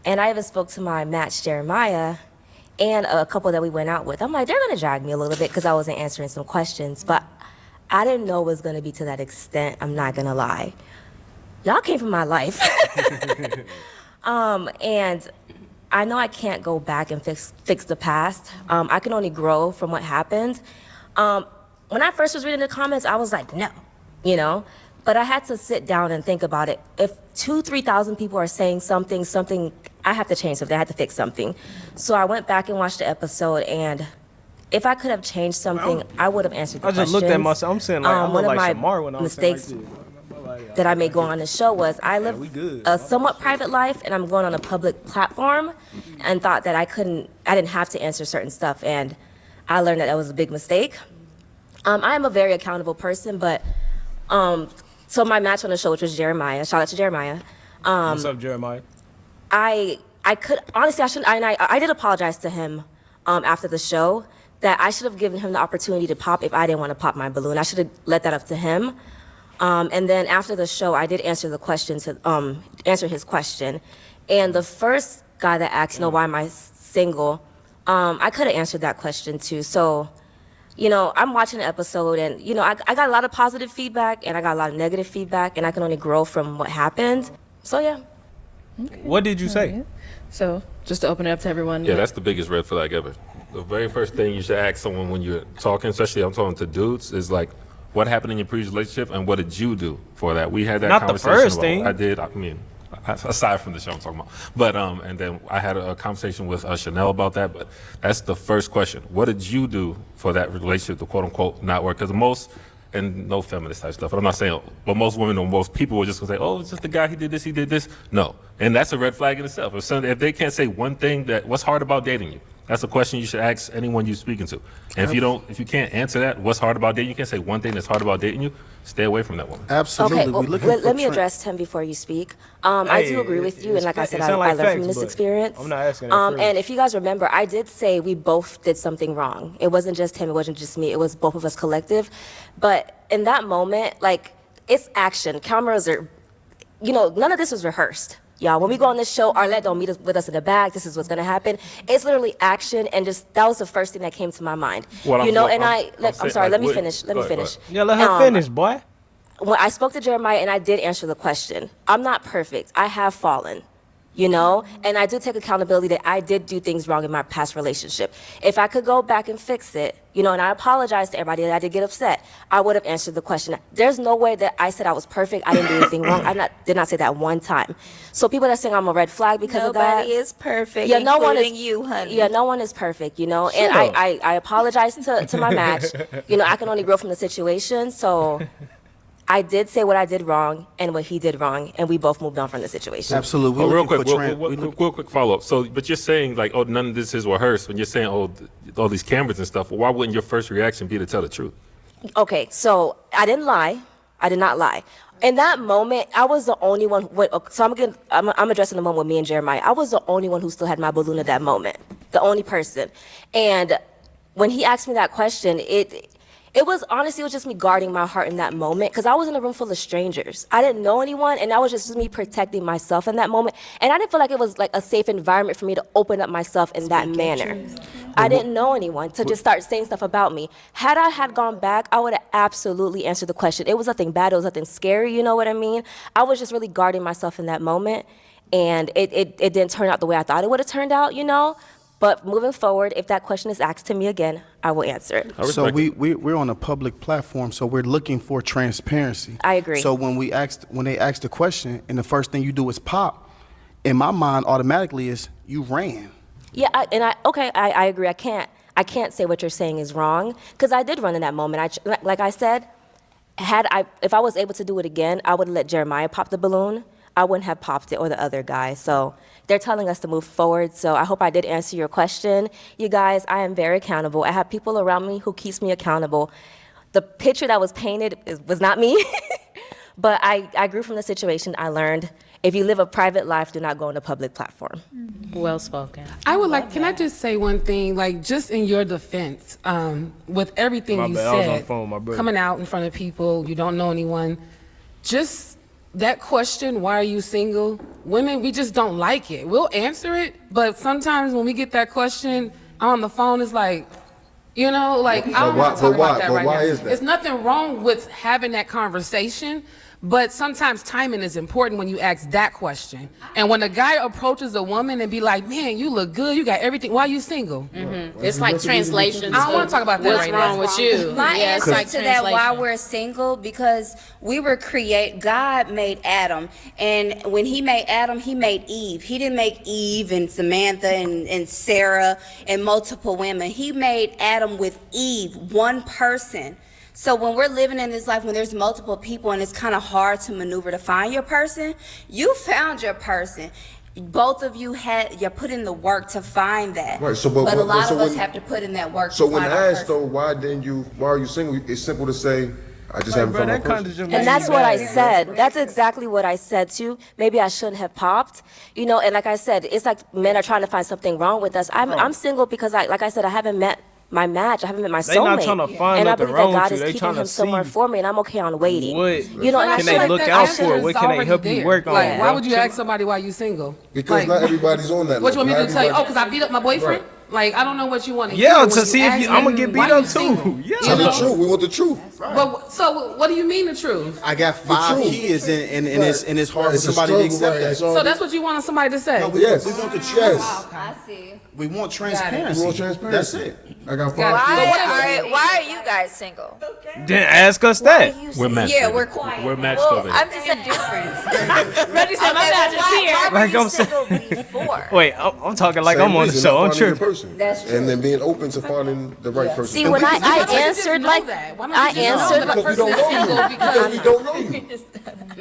And I even spoke to my match, Jeremiah, and a couple that we went out with. I'm like, they're gonna drag me a little bit because I wasn't answering some questions, but I didn't know it was gonna be to that extent. I'm not gonna lie. Y'all came from my life. And I know I can't go back and fix the past. I can only grow from what happened. When I first was reading the comments, I was like, no, but I had to sit down and think about it. If 2,000-3,000 people are saying something, I have to change something. I had to fix something. So I went back and watched the episode, and if I could have changed something, I would have answered the I just questions. looked at myself. I'm saying, like, I look one of like my Shamar when I was mistakes that I made going on the show was I live a somewhat private life, and I'm going on a public platform, and thought that I didn't have to answer certain stuff, and I learned that was a big mistake. I am a very accountable person, but so my match on the show, which was Jeremiah, shout out to Jeremiah. What's up, Jeremiah? I could honestly, I did apologize to him after the show that I should have given him the opportunity to pop if I didn't want to pop my balloon. I should have let that up to him. And then after the show, I did answer the question answer his question. And the first guy that asked, why am I single? I could have answered that question too. So, I'm watching the episode, and I got a lot of positive feedback and I got a lot of negative feedback, and I can only grow from what happened. So yeah. Okay. What did you say? So just to open it up to everyone. Yeah, that's the biggest red flag ever. The very first thing you should ask someone when you're talking, especially I'm talking to dudes, is like, what happened in your previous relationship and what did you do for that? We had that Not conversation. The first thing. I did. I mean, aside from the show I'm talking about. But and then I had a conversation with Chanel about that. But that's the first question. What did you do for that relationship to quote unquote not work? Because most, and no feminist type stuff, but I'm not saying, but most women or most people were just gonna say, oh, it's just the guy, he did this. No, and that's a red flag in itself. If they can't say one thing what's hard about dating you? That's a question you should ask anyone you're speaking to. And if you can't answer that, what's hard about dating, you can't say one thing that's hard about dating you, stay away from that woman. Absolutely. Okay, well, let me address him before you speak. I do agree with you, and like I said, I learned from this experience. I'm not asking that and if you guys remember, I did say we both did something wrong. It wasn't just him, it wasn't just me, it was both of us collective. But in that moment, it's action. Cameras are, none of this was rehearsed. Y'all, when we go on this show, Arlette don't meet with us in the back. This is what's gonna happen. It's literally action, and that was the first thing that came to my mind. I'm sorry. Let me finish. Yeah, let her finish, boy. When I spoke to Jeremiah, and I did answer the question. I'm not perfect. I have fallen. And I do take accountability that I did do things wrong in my past relationship. If I could go back and fix it, and I apologize to everybody that I did get upset, I would have answered the question. There's no way that I said I was perfect. I didn't do anything wrong. I did not say that one time. So people that are saying I'm a red flag because of that. Nobody is perfect, yeah, no one is, you, honey. Yeah, no one is perfect, And I apologize to my match. I can only grow from the situation. So I did say what I did wrong and what he did wrong, and we both moved on from the situation. Absolutely. Real quick follow-up. So, but you're saying none of this is rehearsed. When you're saying, all these cameras and stuff, why wouldn't your first reaction be to tell the truth? Okay, so I didn't lie. I did not lie. In that moment, I was the only one. I'm addressing the moment with me and Jeremiah. I was the only one who still had my balloon at that moment. The only person. And when he asked me that question, it was just me guarding my heart in that moment, because I was in a room full of strangers. I didn't know anyone, and that was just me protecting myself in that moment. And I didn't feel like it was a safe environment for me to open up myself in that manner. I didn't know anyone to just start saying stuff about me. Had I had gone back, I would have absolutely answered the question. It was nothing bad, it was nothing scary, you know what I mean? I was just really guarding myself in that moment, and it didn't turn out the way I thought it would have turned out, But moving forward, if that question is asked to me again, I will answer it. So we're on a public platform, so we're looking for transparency. I agree. So when they ask the question and the first thing you do is pop, in my mind automatically is you ran. Yeah, I agree. I can't say what you're saying is wrong, because I did run in that moment. Like I said, if I was able to do it again, I would have let Jeremiah pop the balloon. I wouldn't have popped it, or the other guy. So they're telling us to move forward. So I hope I did answer your question. You guys, I am very accountable. I have people around me who keeps me accountable. The picture that was painted was not me, but I grew from the situation. I learned, if you live a private life, do not go on a public platform. Well spoken. I would like, can I just say one thing, like just in your defense, with everything you said, coming out in front of people, you don't know anyone, just that question, why are you single? Women, we just don't like it. We'll answer it, but sometimes when we get that question on the phone, it's like, you know, like, I don't want to talk about that right now. Is that? There's nothing wrong with having that conversation, but sometimes timing is important when you ask that question. And when a guy approaches a woman and be like, man, you look good, you got everything, why are you single? It's like translation. I don't want to talk about that What's right wrong now. with you? My Yeah, it's answer like to that, why translation. we're single, because we were God made Adam, and when he made Adam, he made Eve. He didn't make Eve and Samantha and Sarah and multiple women. He made Adam with Eve, one person. So when we're living in this life, when there's multiple people and it's kind of hard to maneuver to find your person, you found your person. Both of you you put in the work to find that. Right. So, but a lot so of us when- have to put in that work So to when find I our asked person. though, why are you single? It's simple to say, I just haven't found my person. And that's what I said. That's exactly what I said too. Maybe I shouldn't have popped, you know. And like I said, it's like men are trying to find something wrong with us. I'm single because like I said, I haven't met my match. I haven't met my They not soulmate. trying to find And I nothing believe wrong that God with is you. They keeping tryna him somewhere see for me, and I'm okay on waiting. What You know, and I can feel they like look that out answer for? is What can they already help you there. work on? Like, why bro? would you ask somebody why you single? Because not everybody's on that What you want me level. to tell you? Not Oh, because I beat up my boyfriend? Right. Like, I don't know what you want to Yeah, hear. when to see if ask you- I'ma me, get beat why up you too. single? Yeah. Tell the truth. We want the truth. But, so what do you mean the truth? I got 5 kids, and it's hard for somebody to accept that. So that's what you want somebody to say? No, we want the truth. I see. We want transparency. We want transparency. That's it. I got 5 Why are you guys single? Then ask us that. We're matched. Yeah, over we're there. quiet. We're matched Well, over I'm there. just saying. Reggie said, my match is here. Why Like were I'm you single before? Wait, I'm talking like Same I'm on the reason, show. not I'm finding your tripping. person. That's true. And then being open to finding the right person. See, when I answered like I answered. Because we don't know you. Because we don't know you.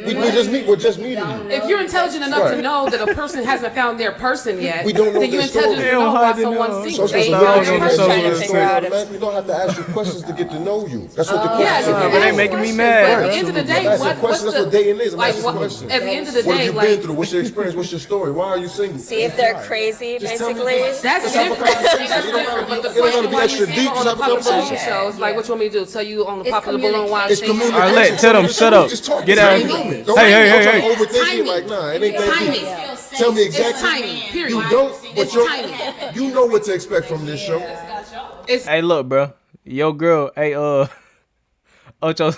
We just meet. We're just meeting you. If you're intelligent enough to Right. know that a person hasn't found their person yet, We don't know then you're their story. intelligent to know why someone's single. So They it's found not their on the person. story. You don't have to ask you questions to get to know you. That's what the Yeah, questions you are. can but they ask making me questions, mad. But at the end of the day, I'm asking what's questions. That's the, what dating is. I'm like, asking what, questions. at the end of the What have day, you been like, through? What's your experience? What's your story? Why are you single? See if they're crazy, basically. that's different. That's different. But the It don't question gotta be why you extra single deep, on just the have a public conversation. balloon shows, like, what you want me to do? Tell you on the It's popular balloon why I'm It's single? communication. Arlette, tell them, shut up. Just talk. Get out. Timing. Don't Hey, hey, don't hey, try to hey. overthink it. Timing. Like, nah, it ain't that Timing. deep. Tell me It's exactly. timing, period. You don't, but It's you're, timing. you know what to expect from this show. Hey, look, bro. Yo, girl. Hey, Ocho.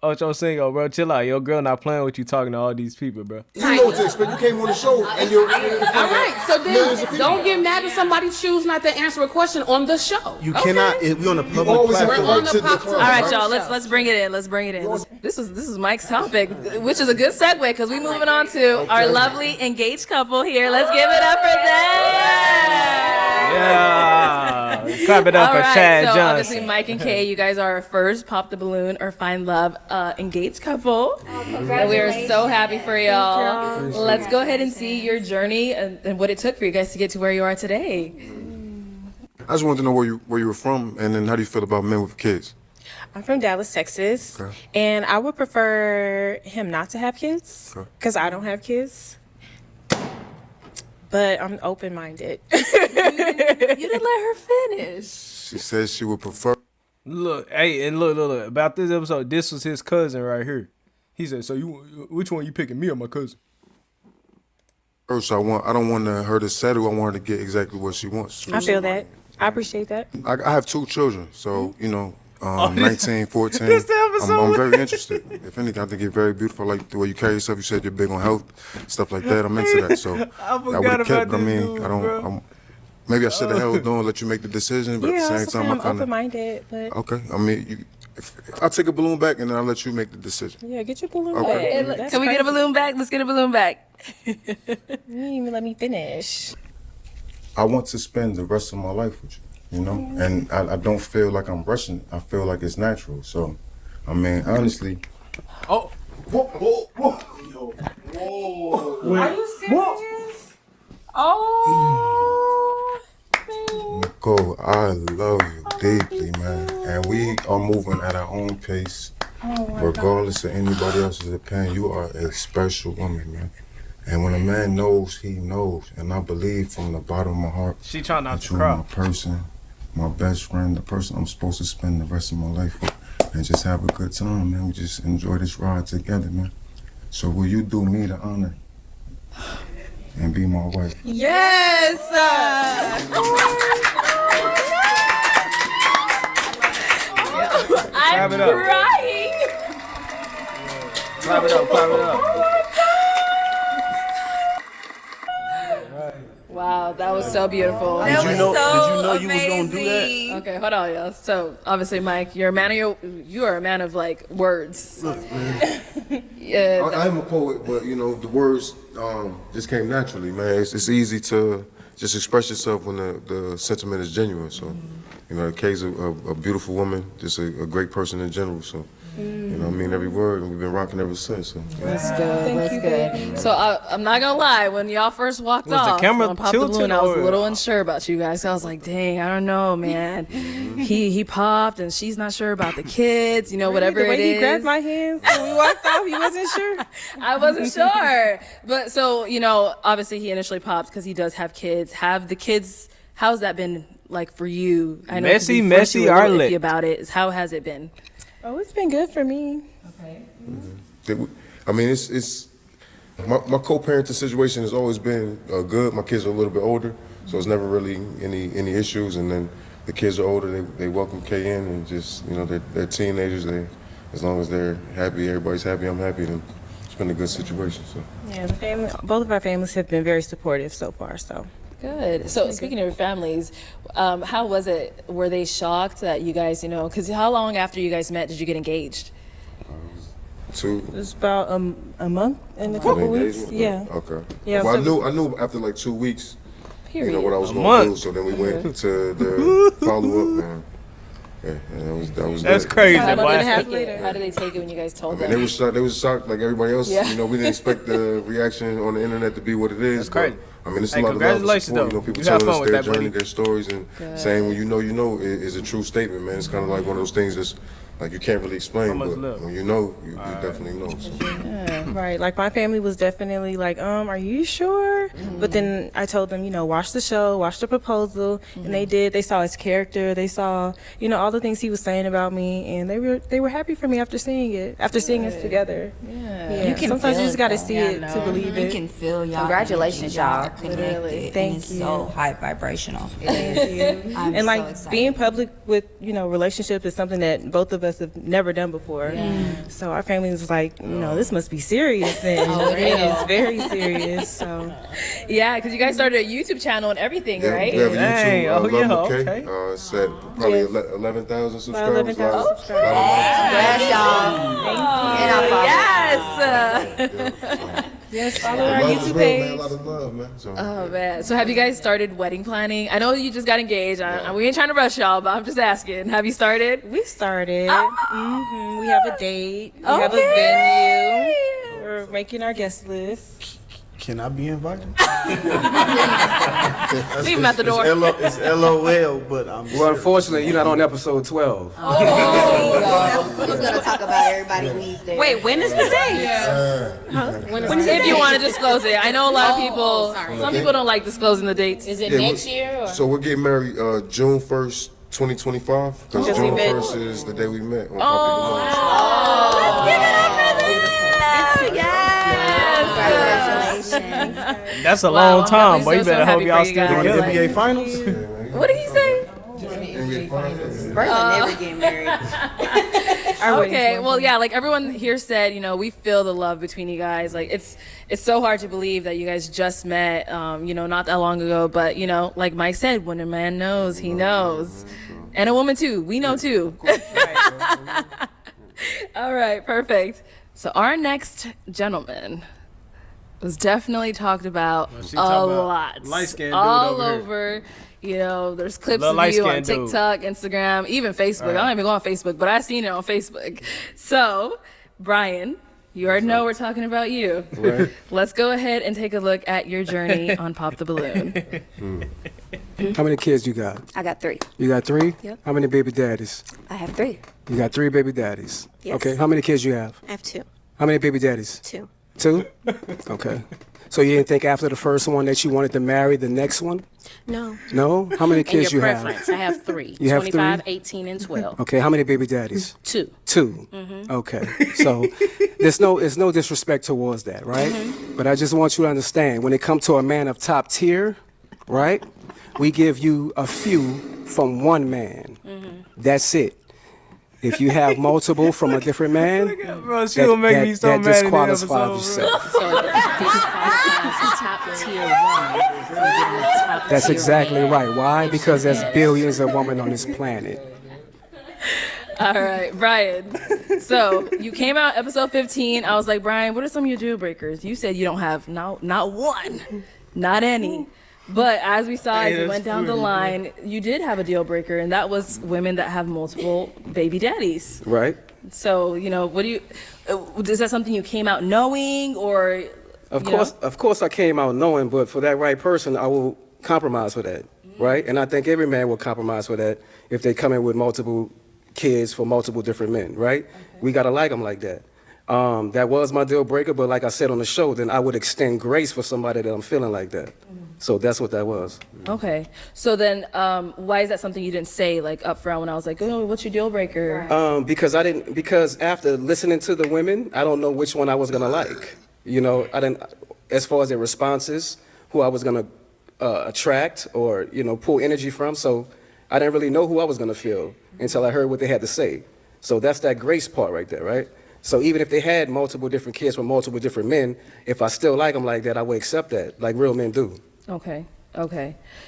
Ocho single, bro. Chill out. Your girl not playing with you talking to all these people, bro. You know what to expect. You came on the show and you're. All right, so Millions of then people. don't get mad if somebody choose not to answer a question on the show. You cannot. We on a public always have platform. to on right the to pop- decline. All right, right? y'all. Let's bring it in. Let's bring it in. This is Mike's topic, which is a good segue because we moving on to our lovely engaged couple here. Let's give it up for them. Yeah. Clap it up All for right, Chad so Johnson. obviously Mike and Kay, you guys are our first Pop the Balloon or Find Love engaged couple. And we are so happy for y'all. Let's go ahead and see your journey and what it took for you guys to get to where you are today. I just wanted to know where you were from, and then how do you feel about men with kids? I'm from Dallas, Texas, Okay. and I would prefer him not to have kids Okay. because I don't have kids. But I'm open-minded. You didn't let her finish. She says she would prefer. Look, hey, and look. About this episode, this was his cousin right here. He said, "So which one you picking, me or my cousin?" First, I don't want her to settle. I want her to get exactly what she wants. I feel that. I appreciate that. I have 2 children, so you know, this- 19, 14. this the episode. I'm very interested. If anything, I think you're very beautiful. I like the way you carry yourself. You said you're big on health, stuff like that. I'm into that. So I would forgot have kept. about But I this mean, dude, I don't. bro. Maybe I should have held on, let you make the decision. But Yeah, at the that's same okay. time, I'm I kind of. open-minded, but Okay. I mean, if I'll take a balloon back, and then I'll let you make the decision. yeah, get your balloon Okay. back. That's Can we get a crazy. balloon back? Let's get a balloon back. You didn't even let me finish. I want to spend the rest of my life with you, you know? And I don't feel like I'm rushing. I feel like it's natural. So, I mean, honestly, Oh. Are you serious? Oh. Nicole, I love you deeply, man. And we are moving at our own pace. Regardless of anybody else's opinion, you are a special woman, man. And when a man knows, he knows. And I believe from the bottom of my heart She trying not that to you're cry. my person, my best friend, the person I'm supposed to spend the rest of my life with. And just have a good time, man. We just enjoy this ride together, man. So will you do me the honor and be my wife? Yes. I'm Clap it up. crying. Clap it up, clap it up. Wow, that was so beautiful. Did you know you was gonna do that? Okay, hold on, y'all. So obviously, Mike, you are a man of like words. Look, man. Yeah. I'm a poet, but you know the words just came naturally, man. It's easy to just express yourself when the sentiment is genuine. So, you know, Kay's a beautiful woman, just a great person in general. So, you know, I mean every word, and we've been rocking ever since. So, That's good. That's good. So I'm not gonna lie. When y'all first walked Was the off camera on Pop the tilted Balloon, I was a or- little unsure about you guys. I was like, dang, I don't know, man. He popped, and she's not sure about the kids. You know, whatever The way it is. he grabbed my hands when we walked off, he wasn't sure. I wasn't sure. But so, you know, obviously he initially popped because he does have kids. Have the kids, how's that been like for you? I know 'cause Messy, we first you were a little Arlette. iffy about it. How has it been? Oh, it's been good for me. Okay. I mean, it's my co-parenting situation has always been good. My kids are a little bit older, so it's never really any issues. And then the kids are older, they welcome Kay in, and just you know they're teenagers. As long as they're happy, everybody's happy. I'm happy. Then it's been a good situation. So. Yeah, the family. Both of our families have been very supportive so far. So. Good. So speaking of your families, how was it? Were they shocked that you guys, you know, because how long after you guys met did you get engaged? It was about a month and a couple weeks. Yeah. Okay. Yeah, Well, so- I knew after like 2 weeks. Period. You know what I was A going to do. month. So then we went to the follow up, man. Yeah, and that was That's that. crazy, How boy. did they take it? How did they take it when you guys told them? They was shocked like everybody else. Yeah. You know, we didn't expect the reaction on the internet to be what it is. That's crazy. But, I mean, it's Hey, a lot of love and congratulations, support. though. You know, people You have telling us fun with their that, buddy. journey, their stories, and Good. saying when you know is a true statement, man. It's kind of like one of those things that's like you can't really explain, much but love? when you know, you definitely know. So. Right. Like my family was definitely like, are you sure? But then I told them, you know, watch the show, watch the proposal, and they did. They saw his character. They saw, you know, all the things he was saying about me, and they were happy for me after seeing it, after seeing us together. Yeah. You can sometimes you just got to see it to believe You it. can feel y'all. Congratulations, y'all. y'all. Connected. Thank and it's you. so high vibrational. Thank you. I'm And so like excited. being public with, you know, relationships is something that both of us have never done before. So our family was like, you know, this must be serious, and it is very serious. So Yeah, because you guys started a YouTube channel and everything, Yeah, right? we have a Dang, YouTube, oh, yeah, Love McKay. okay. It's at probably Yes. 11,000 subscribers. 11,000 Lot of- subscribers. Congrats, y'all. And I Yes. yes, follow A our lot of YouTube love, man. A page. lot of love, man. So, Oh man. So have you guys started wedding planning? I know you just got engaged. We ain't trying to rush y'all, but I'm just asking. Have you started? We started. We have a date. We have a venue. We're making our guest list. Can I be invited? Leave him at the door. It's LOL, but I'm. Well, unfortunately, you're not on episode 12. Someone's gonna talk about everybody who needs there. Wait, when is the date? If you want to disclose it, I know a lot of people. Some people don't like disclosing the dates. Is it Yeah, next year or? so we're getting married June 1st, 2025. Because Because we June met. 1st is the day we met. On Let's give it up for them. Congratulations. That's a Wow, long I'm time, boy. definitely You so better hope happy y'all for you still guys. together. NBA Finals? What did he say? Berlin never get married. Okay, well, yeah, like everyone here said, you know, we feel the love between you guys. Like it's so hard to believe that you guys just met, you know, not that long ago. But you know, like Mike said, when a man knows, he knows, and a woman too. We know too. All right, perfect. So our next gentleman was definitely talked about she a talking about lot, light-skinned dude all over here. over. You know, there's clips Little of you on light-skinned dude. TikTok, Instagram, even Facebook. I don't even go on Facebook, but I seen it on Facebook. So Brian, you already know we're talking about you. Right. Let's go ahead and take a look at your journey on Pop the Balloon. How many kids you got? I got 3. You got 3? Yep. How many baby daddies? I have 3. You got 3 baby daddies. Yes. Okay. How many kids you have? I have 2. How many baby daddies? 2. 2? Okay. So you didn't think after the first one that you wanted to marry the next one? No. No? How many And kids your you preference? have? I have 3. You have 25, 3? 18, and 12. Okay. How many baby daddies? 2. 2. Okay. So it's no disrespect towards that, right? But I just want you to understand when it comes to a man of top tier, right? We give you a few from one man. That's it. If you have multiple from a different man, Bro, she gonna make me so that mad in the disqualifies episode, bro. yourself. So this qualifies a top tier woman from getting a top That's tier exactly man. right. Why? Because there's billions of women on this planet. All right, Brian. So you came out episode 15. I was like, Brian, what are some of your deal breakers? You said you don't have not one, not any. But as we saw, as we went down the line, you did have a deal breaker, and that was women that have multiple baby daddies. Right? So, what do you, is that something you came out knowing, or? Of course I came out knowing, but for that right person, I will compromise for that, right? And I think every man will compromise for that if they come in with multiple kids for multiple different men, right? Okay. We gotta like them like that. That was my deal breaker, but like I said on the show, then I would extend grace for somebody that I'm feeling like that. So that's what that was. Okay. So then, why is that something you didn't say like up front when I was like, oh, what's your deal breaker? Because after listening to the women, I don't know which one I was gonna like. I didn't, as far as their responses, who I was gonna attract or, pull energy from. So I didn't really know who I was gonna feel until I heard what they had to say. So that's that grace part right there, right? So even if they had multiple different kids from multiple different men, if I still like them like that, I would accept that, like real men do. Okay.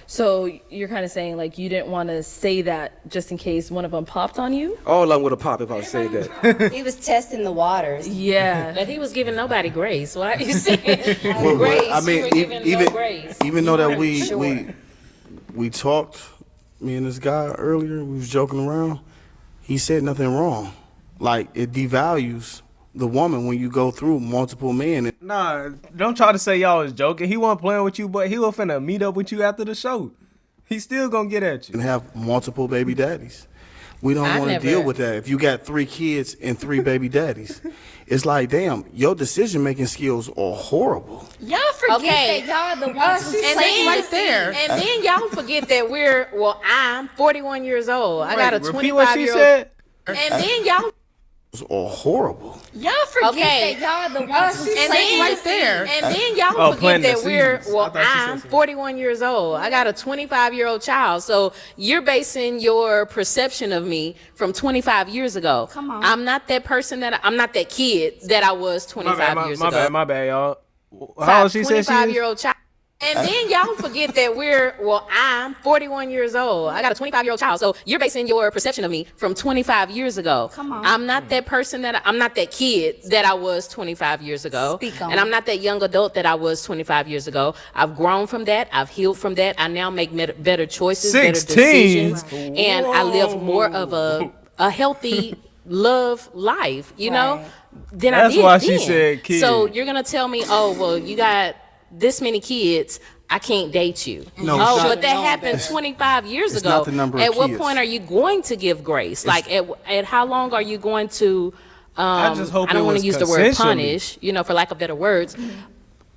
So you're kind of saying like you didn't want to say that just in case one of them popped on you? All of them would have popped if I said that. He was testing the waters. Yeah. But he was giving nobody grace. Why are you saying Well, grace? I mean, You were giving even no grace. even though that Sure. we talked, me and this guy earlier, we was joking around. He said nothing wrong. Like it devalues the woman when you go through multiple men. Nah, don't try to say y'all was joking. He wasn't playing with you, but he was finna meet up with you after the show. He's still gonna get at you. And have multiple baby daddies. We don't want to deal with that. If you got 3 kids and 3 baby daddies, it's like, damn, your decision-making skills are horrible. Y'all forget that y'all the ones who right there. And then y'all forget that I'm 41 years old. I got a 25-year-old. Said? And then y'all Are horrible. Y'all forget that y'all the ones who right there. And then y'all forget that I'm said 41 years old. I got a 25-year-old child. So you're basing your perception of me from 25 years ago. Come on. I'm not that person I'm not that kid that I was 25 years ago. My bad, y'all. How old she said she is? 25-year-old child. And then y'all forget that I'm 41 years old. I got a 25-year-old child. So you're basing your perception of me from 25 years ago. Come on. I'm not that person I'm not that kid that I was 25 years ago. Speak on And I'm not that young adult that I was 25 years ago. I've grown from that. I've healed from that. I now make better choices, 16. better decisions. And I live more of a healthy love life, know? Than I That's did why she then. said kid. So you're going to tell me, oh, well, you got this many kids, I can't date you. No, oh, it's not- but that happened 25 years it's ago. not the number of At what kids. point are you going to give grace? Like, at how long are you going to, I just hope I don't it want was to use the word consensually. punish, for lack of better words,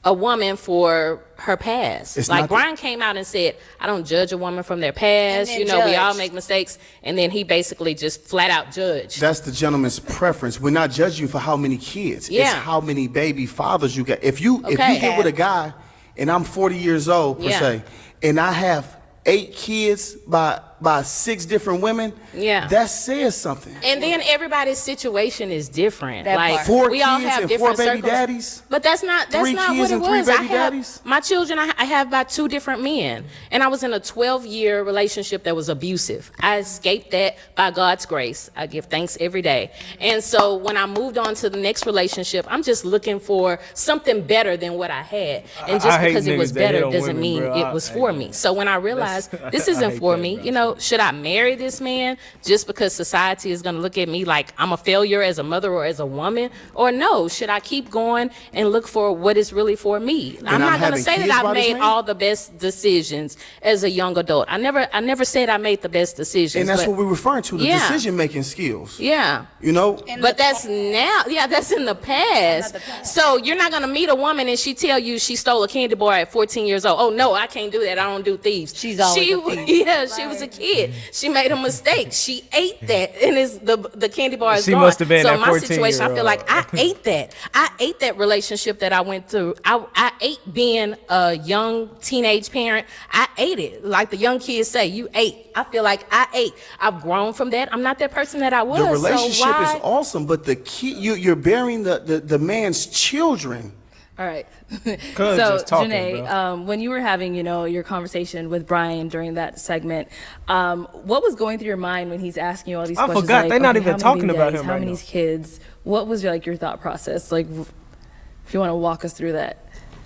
a woman for her past. It's Like not the- Brian came out and said, I don't judge a woman from their past. And then We all judge. make mistakes. And then he basically just flat out judged. That's the gentleman's preference. We're not judging you for how many kids. It's Yeah. how many baby fathers you got. If you Okay. get with a guy and I'm 40 years old per Yeah. se, and I have 8 kids by 6 different women, Yeah. that says something. And then everybody's situation is different. That Like part. 4 we all kids have and different 4 baby circles. daddies. But that's not 3 what kids it and 3 was. baby I have daddies? my children. I have by 2 different men, and I was in a 12-year relationship that was abusive. I escaped that by God's grace. I give thanks every day. And so when I moved on to the next relationship, I'm just looking for something better than what I had. And just I hate because it was niggas that hit better on doesn't women, mean bro. it was for me. So when I realized this isn't hate for that, me, bro. know, should I marry this man just because society is going to look at me like I'm a failure as a mother or as a woman? Or no, should I keep going and look for what is really for me? I'm not going to say that I've made all the best decisions as a young adult. I never said I made the best decisions. And that's what we're referring to, the Yeah. decision-making skills. Yeah. You know? But that's now, that's in the past. So you're not gonna meet a woman and she tell you she stole a candy bar at 14 years old. Oh no, I can't do that. I don't do thieves. She's always a thief. Yeah, she was a kid. She made a mistake. She ate that, and the candy bar is She gone. must have been so that in my situation, I 14-year-old. feel like I ate that. I ate that relationship that I went through. I ate being a young teenage parent. I ate it. Like the young kids say, you ate. I feel like I ate. I've grown from that. I'm not that person that I was. The relationship so why? is awesome, but the key, you're bearing the man's children. All right. Cuz So, just talking, Janae, when you were having, your conversation with Brian during that segment, what was going through your mind when he's asking you all these I questions? forgot. Like, They're not okay, even how talking many about daddies, him How right many now. kids? What was your thought process? Like, if you want to walk us through that.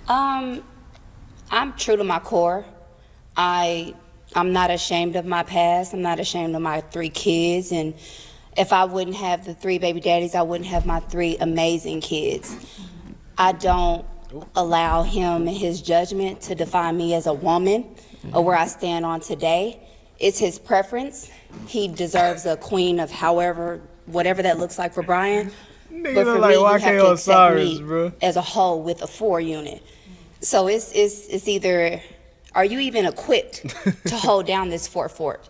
I'm true to my core. I'm not ashamed of my past. I'm not ashamed of my 3 kids. And if I wouldn't have the 3 baby daddies, I wouldn't have my 3 amazing kids. I don't allow him and his judgment to define me as a woman or where I stand on today. It's his preference. He deserves a queen of whatever that looks like for Brian. Nigga But for look me, like you have YK to accept Osiris, me bro. as a whole with a 4 unit. So it's either, are you even equipped to hold down this fort?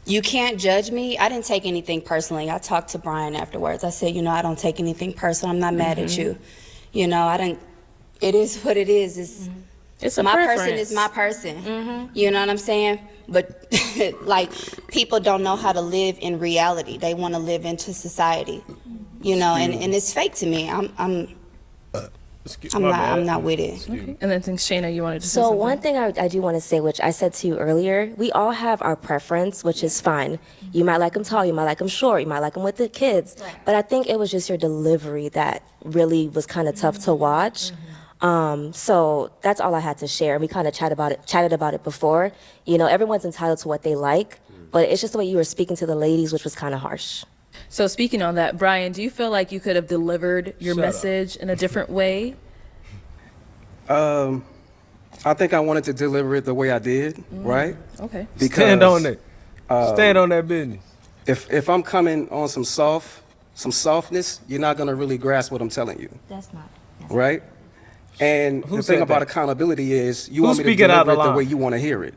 You can't judge me. I didn't take anything personally. I talked to Brian afterwards. I said, I don't take anything personal. I'm not mad at you. It is what it is. It's a my preference. person is my person. You know what I'm saying? But like, people don't know how to live in reality. They want to live into society, and it's fake to me. I'm not with it. Okay. And then Shayna, you wanted to say So something? one thing I do want to say, which I said to you earlier, we all have our preference, which is fine. You might like them tall, you might like them short, you might like them with the kids. But I think it was just your delivery that really was kind of tough to watch. So that's all I had to share. We kind of chatted about it before. Everyone's entitled to what they like, but it's just the way you were speaking to the ladies, which was kind of harsh. So speaking on that, Brian, do you feel like you could have delivered your Shut up. message in a different way? I think I wanted to deliver it the way I did, right? Okay. Stand on it. Stand on that business. If I'm coming on some softness, you're not gonna really grasp what I'm telling you, That's not. right? And Who the said thing about that? accountability is you Who want me to speaking out deliver it the the line? way you want to hear it.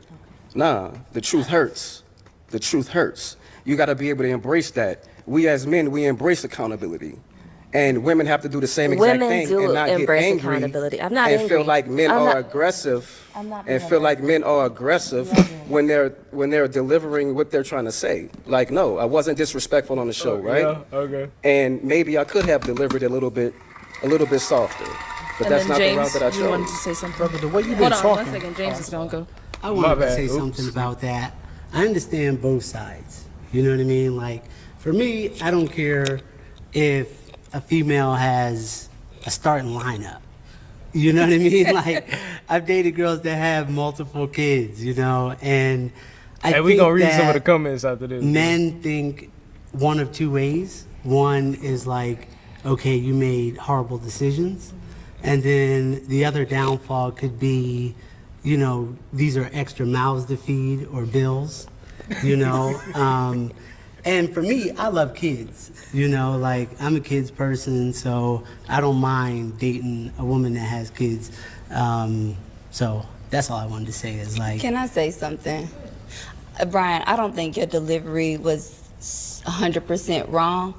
Nah, the truth hurts. The truth hurts. You got to be able to embrace that. We as men, we embrace accountability. And women have to do the same exact Women thing do and not get embrace angry accountability. I'm not and angry. feel like men I'm are not- aggressive I'm not and being feel like men are aggressive when they're delivering what they're trying to say. Like, no, I wasn't disrespectful on the show, right? Yeah, okay. And maybe I could have delivered it a little bit softer. But And that's then not James, the route that I you wanted chose. to say something. Brother, the way you've Hold been on, talking. 1 second. James is going to go. I My wanted to bad. say Oops. something about that. I understand both sides. You know what I mean? Like, for me, I don't care if a female has a starting lineup. You know what I mean? Like, I've dated girls that have multiple kids, and I Hey, we think gonna read some of that the comments after this. men think one of 2 ways. One is like, okay, you made horrible decisions. And then the other downfall could be, these are extra mouths to feed or bills, And for me, I love kids, like I'm a kids person, so I don't mind dating a woman that has kids. So that's all I wanted to say is like. Can I say something? Brian, I don't think your delivery was 100% wrong,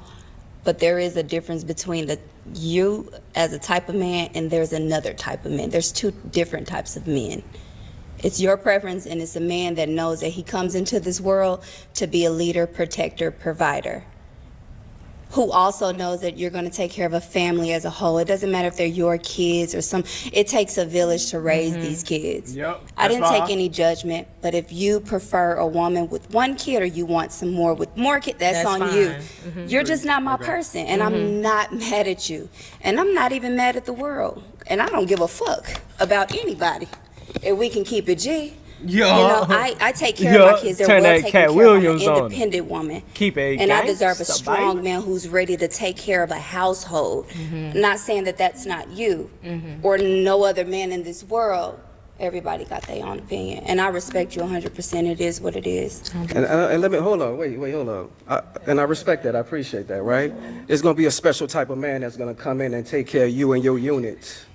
but there is a difference between you as a type of man and there's another type of man. There's 2 different types of men. It's your preference, and it's a man that knows that he comes into this world to be a leader, protector, provider, who also knows that you're going to take care of a family as a whole. It doesn't matter if they're your kids or it takes a village to raise these kids. Yep, I didn't that's take fine. any judgment, but if you prefer a woman with 1 kid or you want some more with more kids, that's on That's you. fine. You're just not my person, and I'm not mad at you. And I'm not even mad at the world. And I don't give a fuck about anybody. If we can keep it G, Yo. You know, I take care of my kids. They're Turn well that taken Cat care Williams of. I'm on an it. independent woman. Keep it. And I deserve a gangsta, strong baby. man who's ready to take care of a household. Not saying that that's not you or no other man in this world. Everybody got their own opinion, and I respect you 100%. It is what it is. And let me hold on, wait, hold on. And I respect that. I appreciate that. Right? It's gonna be a special type of man that's gonna come in and take care of you and your unit.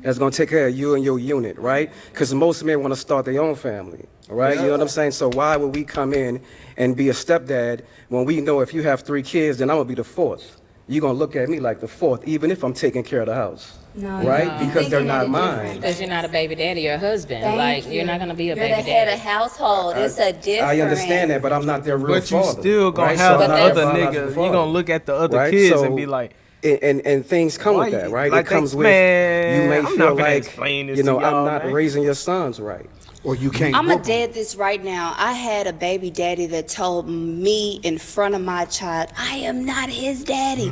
That's gonna take care of you and your unit, right? Because most men want to start their own family, right? You know what I'm saying? So why would we come in and be a stepdad when we know if you have 3 kids, then I'm gonna be the 4th? You're gonna look at me like the 4th, even if I'm taking care of the house. No, right? Because they're not mine. Because you're not a baby daddy or a husband. Thank You're not gonna be a You're baby the head daddy. of household. It's a difference. I understand that, but I'm not their real But you father. still gonna right? have So the I'm not other their nigga. biological You father. gonna look at the other Right? kids So- and be like, and things come with Why that, you- right? like It comes they- with man, you may I'm feel not finna like explain this you know to y'all, I'm not man. raising your sons right, or you can't. I'm gonna dead this right now. I had a baby daddy that told me in front of my child, I am not his daddy.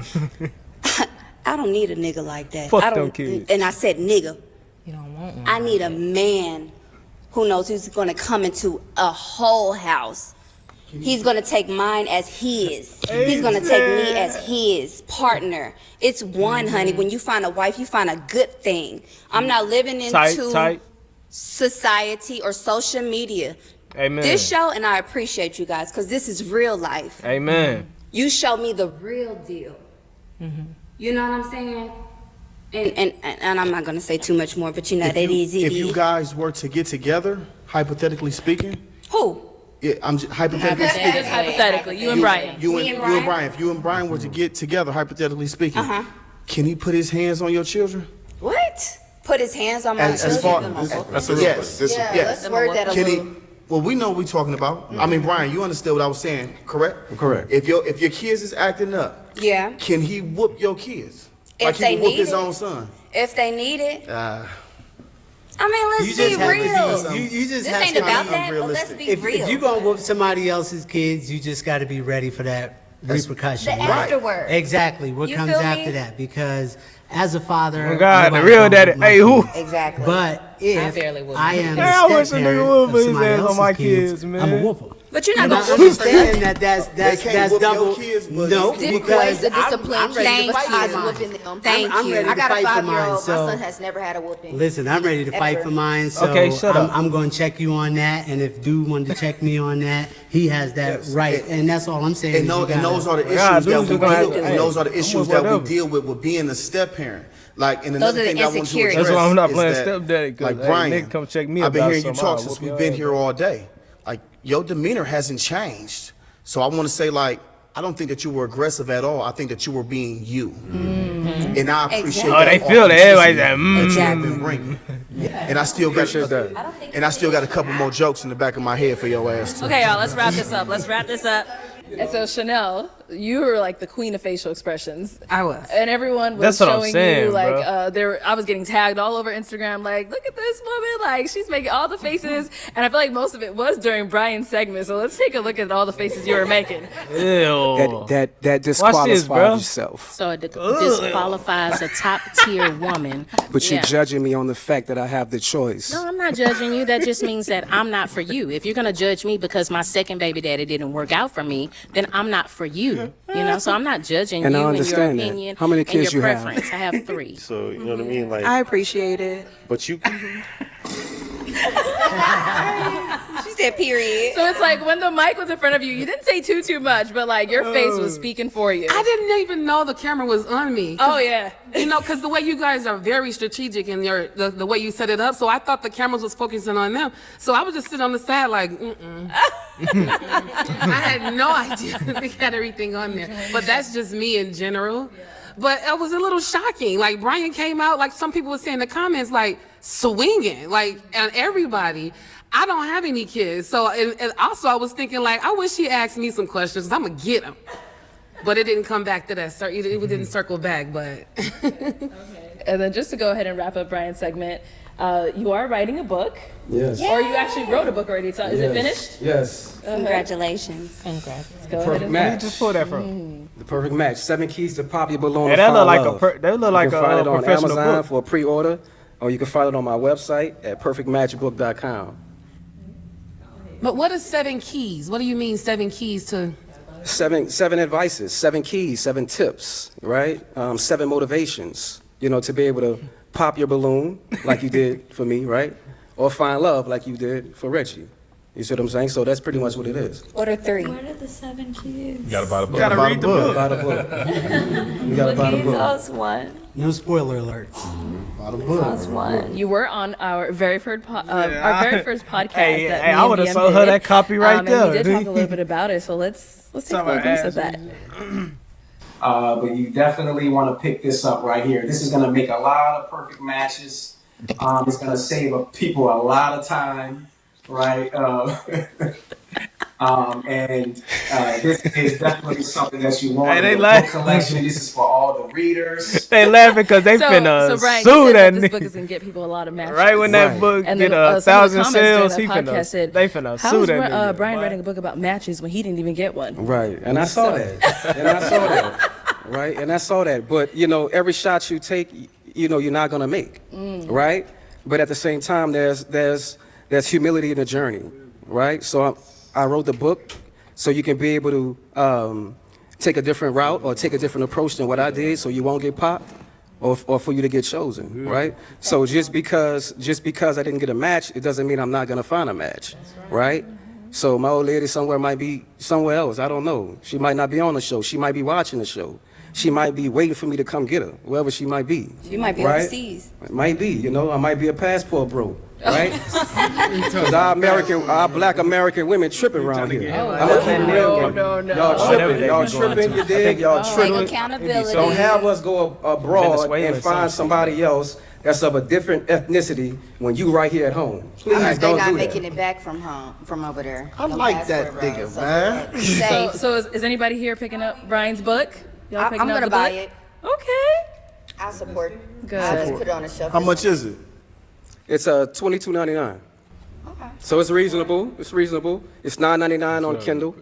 I don't need a nigga like that. Fuck I them don't, kids. And I said nigga. You don't want one. I need a man who knows who's gonna come into a whole house. He's gonna take mine as his. He's gonna take me as his partner. It's one, honey. When you find a wife, you find a good thing. I'm not living into tight. society or social media. Amen. This show, and I appreciate you guys, because this is real life. Amen. You show me the real deal. You know what I'm saying? And I'm not gonna say too much more, but you know that easy. If you guys were to get together, hypothetically speaking, who? Yeah, I'm just hypothetically Just speaking. hypothetically, you and Brian. You Me and and Brian. If you and Brian were to get together, hypothetically speaking, can he put his hands on your children? What? Put his hands on my As far children. that's a yes, Yeah, yes. let's word that a Can he? little. Well, we know what we're talking about. I mean, Brian, you understood what I was saying, correct? Correct. If your kids is acting up, Yeah. can he whoop your kids? If Like they he would whoop need his it. own son? If they need it. I mean, You let's just be have to real. be- you just this have ain't to about be that, but let's be If real. you're gonna whoop somebody else's kids, you just got to be ready for that repercussion. The afterword. Exactly. What You comes feel after me? that? Because as a father, Oh, God, the nobody real gonna daddy. whoop my Hey, who? kids. Exactly. But if barely whoop I my am kids. I a wish a step nigga parent would of put his somebody hands on else's my kids, kids, man. I'm a whoop 'em. But you're I'm not not gonna understanding that that's They can't that's whoop your double. kids, but No, it's Different because ways to discipline I'm ready to kids fight besides for mine. whooping them. Thank I'm you. ready I to got a fight for 5-year-old. mine. My So son has never had a whooping. listen, I'm ready to fight Ever. for mine. So Okay, shut up. I'm going to check you on that. And if dude wanted to check me on that, he has that Yes. right. And that's all I'm saying. And, is you those gotta- are the issues Yeah, that dudes we are gonna have deal. to- And those are the hey, issues I'm that whatever. we deal with being a step parent. Like, and Those another are the thing that I want to insecurities. address That's why I'm not is playing that, stepdaddy. 'Cause, like hey, Brian, nigga come check me I've been about hearing you something, talk I'll since whoop we've your been ass. here all day. Like your demeanor hasn't changed. So I want to say, like, I don't think that you were aggressive at all. I think that you were being you, and I appreciate Exactly. that. Oh, they feel that. Everybody's like, Exactly. And bring. And I still got and I still got a couple more jokes in the back of my head for your ass too. Okay, y'all, let's wrap this up. And so, Chanel, you were like the queen of facial expressions. I was. And everyone was That's what I'm showing saying, you, like, bro. I was getting tagged all over Instagram, like, look at this woman, like, she's making all the faces. And I feel like most of it was during Brian's segment. So let's take a look at all the faces you were making. Ew. That disqualifies this, bro. yourself. So it disqualifies a top tier woman. But you're Yeah. judging me on the fact that I have the choice. No, I'm not judging you. That just means that I'm not for you. If you're gonna judge me because my second baby daddy didn't work out for me, then I'm not for you. You know, so I'm not judging And I you and your understand that. opinion How many and kids your you have? preference. I have 3. So you know what I mean? Like, I appreciate it. but you. She said period. So it's like when the mic was in front of you, you didn't say too much, but like your face was speaking for you. I didn't even know the camera was on me. Oh, yeah. You know, because the way you guys are very strategic in the way you set it up, so I thought the cameras was focusing on them. So I was just sitting on the side like, I had no idea they had everything on there. But that's just me in general. But it was a little shocking. Like Brian came out, like some people were saying in the comments, like swinging, like and everybody. I don't have any kids, so and also I was thinking like I wish he asked me some questions. 'Cause I'm gonna get them. But it didn't come back to that. It didn't circle back. But And then just to go ahead and wrap up Brian's segment, you are writing a book. Yes. Or you actually wrote a book already. So is it finished? Yes. Congratulations. Congrats. Go Perfect ahead. match. Just pull that from. The perfect match. 7 keys to pop your balloon. Yeah, and that look find like love. that look like You a can find it on professional Amazon book. for a pre-order, or you can find it on my website at perfectmatchbook.com. But what is 7 keys? What do you mean 7 keys to? Seven advices, 7 keys, 7 tips, right? 7 motivations, to be able to pop your balloon like you did for me, right? Or find love like you did for Reggie. You see what I'm saying? So that's pretty much what it is. What are 3? What are the 7 keys? You gotta buy the book. You gotta read the book. Buy the book. You gotta buy the book. Us one. No spoiler alerts. Us one. You were on our very first podcast. Hey, that hey, me I and would've BM sold her did. that copy right And there. we did talk a little bit about it, so let's take a little glimpse of that. But you definitely want to pick this up right here. This is going to make a lot of perfect matches. It's going to save people a lot of time, right? And this is definitely something that you want. Hey, in the book collection. This is for all the readers. They laughing because they finna So Brian, sue you said that that this nigga. book is gonna get people a lot of matches. Right when that book And get then, a some of the 1,000 comments during sales, that he podcast finna, said, they finna how sue is that nigga. Brian writing a book about matches when he didn't even get one? Right, and I saw that. And I saw that. Right, and I saw that. But, every shot you take, you're not going to make. Right? But at the same time, there's humility in the journey. Right? So I wrote the book so you can be able to take a different route or take a different approach than what I did so you won't get popped or for you to get chosen. Right? So just because I didn't get a match, it doesn't mean I'm not going to find a match. Right? So my old lady might be somewhere else. I don't know. She might not be on the show. She might be watching the show. She might be waiting for me to come get her, wherever she might be. You might be overseas. It might be, I might be a passport bro, right? Because our black American women tripping around here. I'm gonna keep it real. Y'all tripping, you dig? Y'all tripping. Accountability. Don't have us go abroad and find somebody else that's of a different ethnicity when you right here at home. Please They're don't not do making that. it back from over there. I like that nigga, man. So is anybody here picking up Brian's book? Y'all I'm picking up gonna the buy book? it. Okay. I support it. Good. I'll just put it on the shelf. How much is it? It's $22.99. Okay. So it's reasonable. It's reasonable. It's $9.99 on Kindle.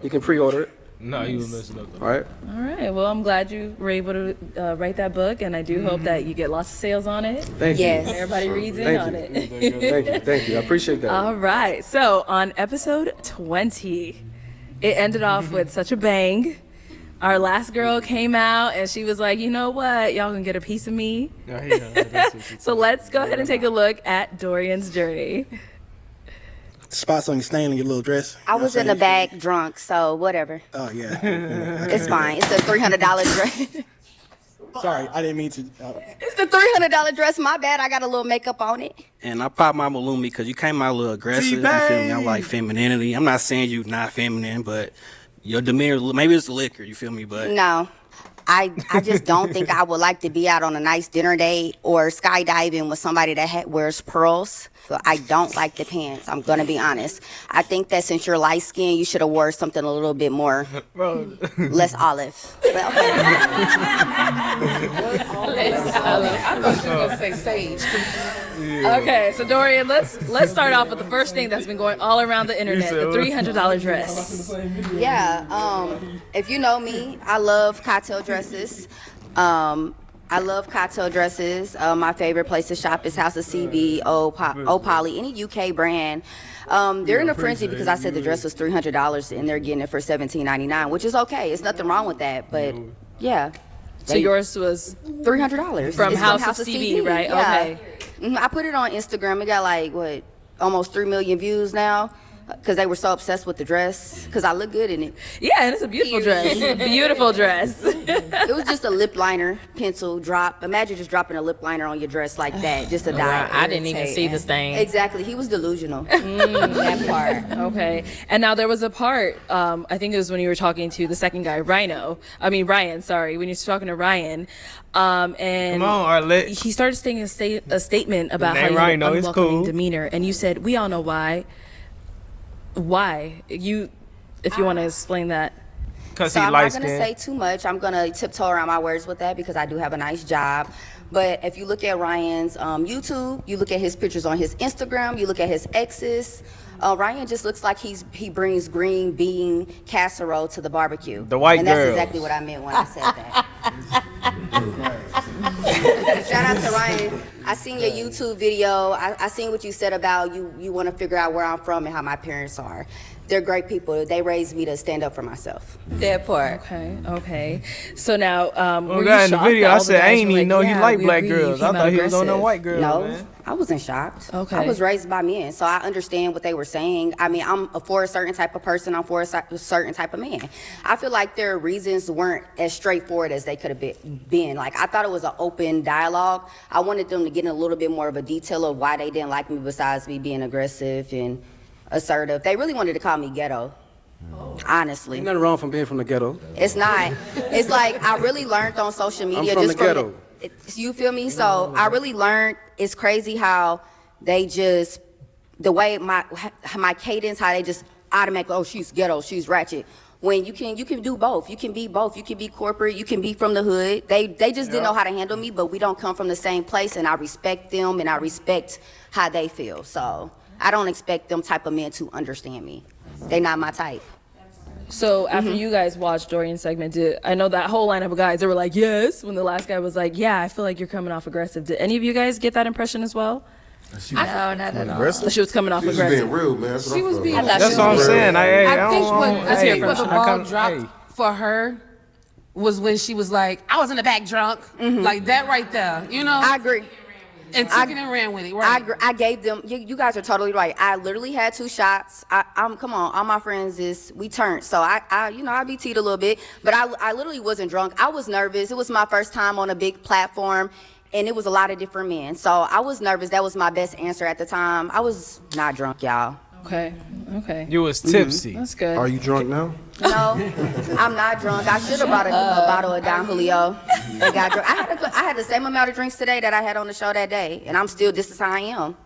You can pre-order it. No, you were messing up. All right. All right. Well, I'm glad you were able to write that book, and I do hope that you get lots of sales on it. Thank you. Yes. Everybody reads in Thank on you. it. Thank you. I appreciate that. All right. So on episode 20, it ended off with such a bang. Our last girl came out and she was like, you know what? Y'all can get a piece of me. So let's go ahead and take a look at Dorian's journey. Spots on your stain on your little dress. I was in the back drunk, so whatever. Oh yeah. It's fine. It's a $300 dress. Sorry, I didn't mean to. It's the $300 dress. My bad. I got a little makeup on it. And I popped my balloon because you came out a little aggressive. You feel me? I like femininity. I'm not saying you not feminine, but your demeanor, maybe it's the liquor, you feel me? But No. I just don't think I would like to be out on a nice dinner date or skydiving with somebody that wears pearls. So I don't like the pants. I'm going to be honest. I think that since you're light skinned, you should have wore something a little bit more, less olive. But okay. I thought you were gonna say sage. Okay, so Dorian, let's start off with the first thing that's been going all around the internet, the $300 dress. Yeah, if you know me, I love cocktail dresses. I love cocktail dresses. My favorite place to shop is House of CB, Opali, any UK brand. They're in a frenzy because I said the dress was $300 and they're getting it for $17.99, which is okay. It's nothing wrong with that, but yeah. So yours was $300 from It's House of CB, right? Yeah. Okay. I put it on Instagram. It got like almost 3 million views now. Because they were so obsessed with the dress. Because I look good in it. Yeah, and it's a beautiful dress. Beautiful dress. It was just a lip liner, pencil drop. Imagine just dropping a lip liner on your dress like that. Just a dye. I didn't even see this thing. Exactly. He was delusional. That part. Okay. And now there was a part, I think it was when you were talking to the second guy, Ryan, sorry. When you were talking to Ryan. And Come on, Arlette. he started saying a statement about how you had an unwelcoming demeanor. And you said, we all know why. Why? If you want to explain that. So I'm not going to say too much. I'm going to tiptoe around my words with that because I do have a nice job. But if you look at Ryan's YouTube, you look at his pictures on his Instagram, you look at his exes, Ryan just looks like he brings green bean casserole to the barbecue. The white And girls. that's exactly what I meant when I said that. Shout out to Ryan. I seen your YouTube video. I seen what you said about you want to figure out where I'm from and how my parents are. They're great people. They raised me to stand up for myself. That part. Okay. So now, were you in the shocked video, that I all the said, I guys ain't were even know he yeah, liked we black agree, girls. you I came thought out he was on them aggressive? white girls, No, man. I wasn't shocked. Okay. I was raised by men, so I understand what they were saying. I mean, I'm for a certain type of person. I'm for a certain type of man. I feel like their reasons weren't as straightforward as they could have been. Like, I thought it was an open dialogue. I wanted them to get in a little bit more of a detail of why they didn't like me besides me being aggressive and assertive. They really wanted to call me ghetto. Honestly. Ain't nothing wrong from being from the ghetto. It's not. It's like I really learned on social media. I'm from just the ghetto. You feel me? So I really learned. It's crazy how they just the way my cadence, how they just automatically, oh, she's ghetto, she's ratchet. When you can do both. You can be both. You can be corporate. You can be from the hood. They just didn't know how to handle me, but we don't come from the same place, and I respect them and I respect how they feel. So I don't expect them type of men to understand me. They not my type. So after you guys watched Dorian's segment, I know that whole lineup of guys, they were like, yes, when the last guy was like, yeah, I feel like you're coming off aggressive. Did any of you guys get that impression as well? No, not at all. That she was coming off She was aggressive. being real, man. That's what She I was felt. being. That's what I'm saying. I think what the ball hey. dropped for her was when she was like, I was in the back drunk. Like that right there. You know? I agree. And took it and ran with it. Right. I gave them. You guys are totally right. I literally had 2 shots. I'm come on. All my friends we turned. So I be teed a little bit, but I literally wasn't drunk. I was nervous. It was my first time on a big platform, and it was a lot of different men. So I was nervous. That was my best answer at the time. I was not drunk, y'all. Okay. You was tipsy. That's good. Are you drunk now? No, I'm not drunk. I should have brought a bottle of Don Julio and got drunk. I had the same amount of drinks today that I had on the show that day, and this is how I am.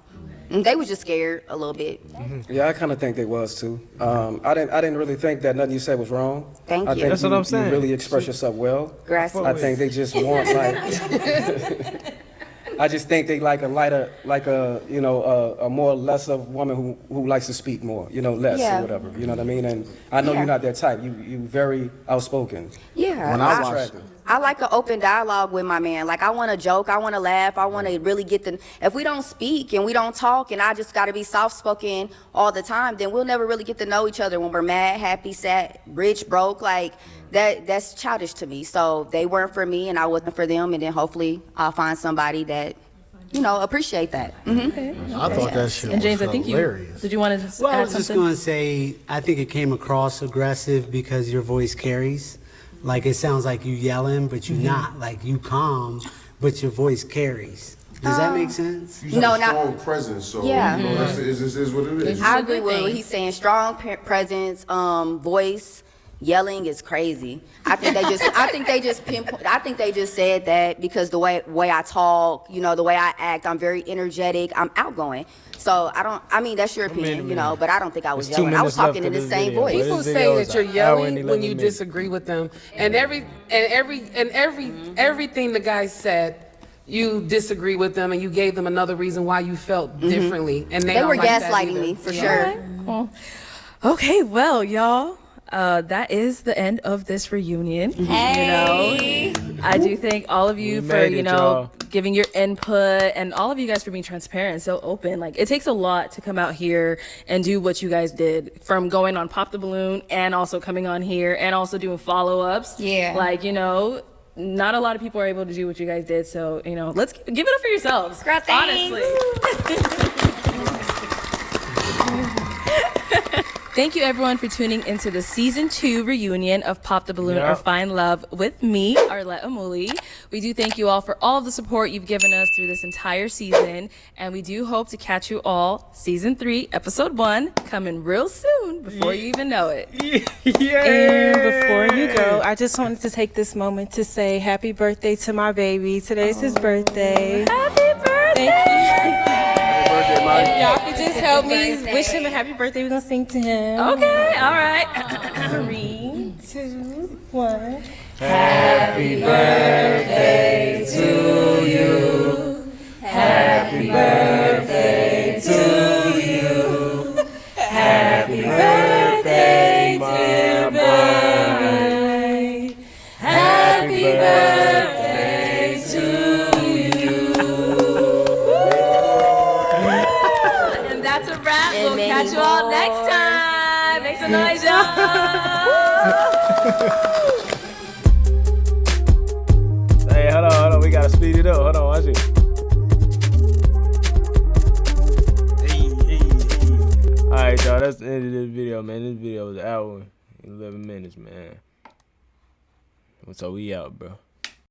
And they was just scared a little bit. Yeah, I kind of think they was too. I didn't really think that nothing you said was wrong. Thank I you. think That's what I'm saying. You really express yourself well. Gracias. I think they just want like. I just think they like a lighter, like a more lesser woman who likes to speak more, less Yeah. or whatever. You know what I mean? And I know Yeah. you're not that type. You very outspoken. Yeah. When I watched I like an open dialogue with my man. Like, I want to joke, I want to laugh, I want to really if we don't speak and we don't talk and I just got to be soft-spoken all the time, then we'll never really get to know each other when we're mad, happy, sad, rich, broke, like that's childish to me. So they weren't for me and I wasn't for them, and then hopefully I'll find somebody that, appreciate that. Okay. I thought that shit And James, was I think hilarious. did you want to just Well, I add was just something? going to say, I think it came across aggressive because your voice carries. Like, it sounds like you yelling, but you're not. Like, you calm, but your voice carries. Does that make sense? You have a strong presence, so Yeah. that's is what it is. I agree with what he's saying. Strong presence, voice, yelling is crazy. I think they just said that because the way I talk, the way I act, I'm very energetic, I'm outgoing. So that's your opinion, but I don't think I was It's 2 yelling. I was minutes talking left in of the this same video, voice. but People this say video that is you're an hour yelling and when 11 you minutes. disagree with them, and everything the guy said, you disagree with them, and you gave them another reason why you felt differently, and they They don't were like that gaslighting either. me for sure. Well, okay, well, y'all, that is the end of this reunion. Hey. I do thank all of you We for, made it, y'all. giving your input, and all of you guys for being transparent and so open. Like, it takes a lot to come out here and do what you guys did, from going on Pop the Balloon and also coming on here and also doing follow-ups. Yeah. Like, not a lot of people are able to do what you guys did. So, let's give it up for yourselves. Girl, thanks. Honestly. Thank you, everyone, for tuning into the Season 2 reunion of Pop the Balloon or Find Love with me, Arlette Amuli. We do thank you all for all of the support you've given us through this entire season, and we do hope to catch you all Season 3, Episode 1, coming real soon before you even know it. And before you go, I just wanted to take this moment to say happy birthday to my baby. Today's his birthday. Happy birthday! Thank you. If y'all could just help me wish him a happy birthday, we're gonna sing to him. Okay, all right. 3, 2, 1. Happy birthday to you. Happy birthday to you. Happy birthday, dear boy. Happy birthday to you. catch you all next time. Make some noise, y'all. Hey, hold on. We gotta speed it up. Hold on, watch it. All right, y'all. That's the end of this video, man. This video was an hour and 11 minutes, man. So we out, bro.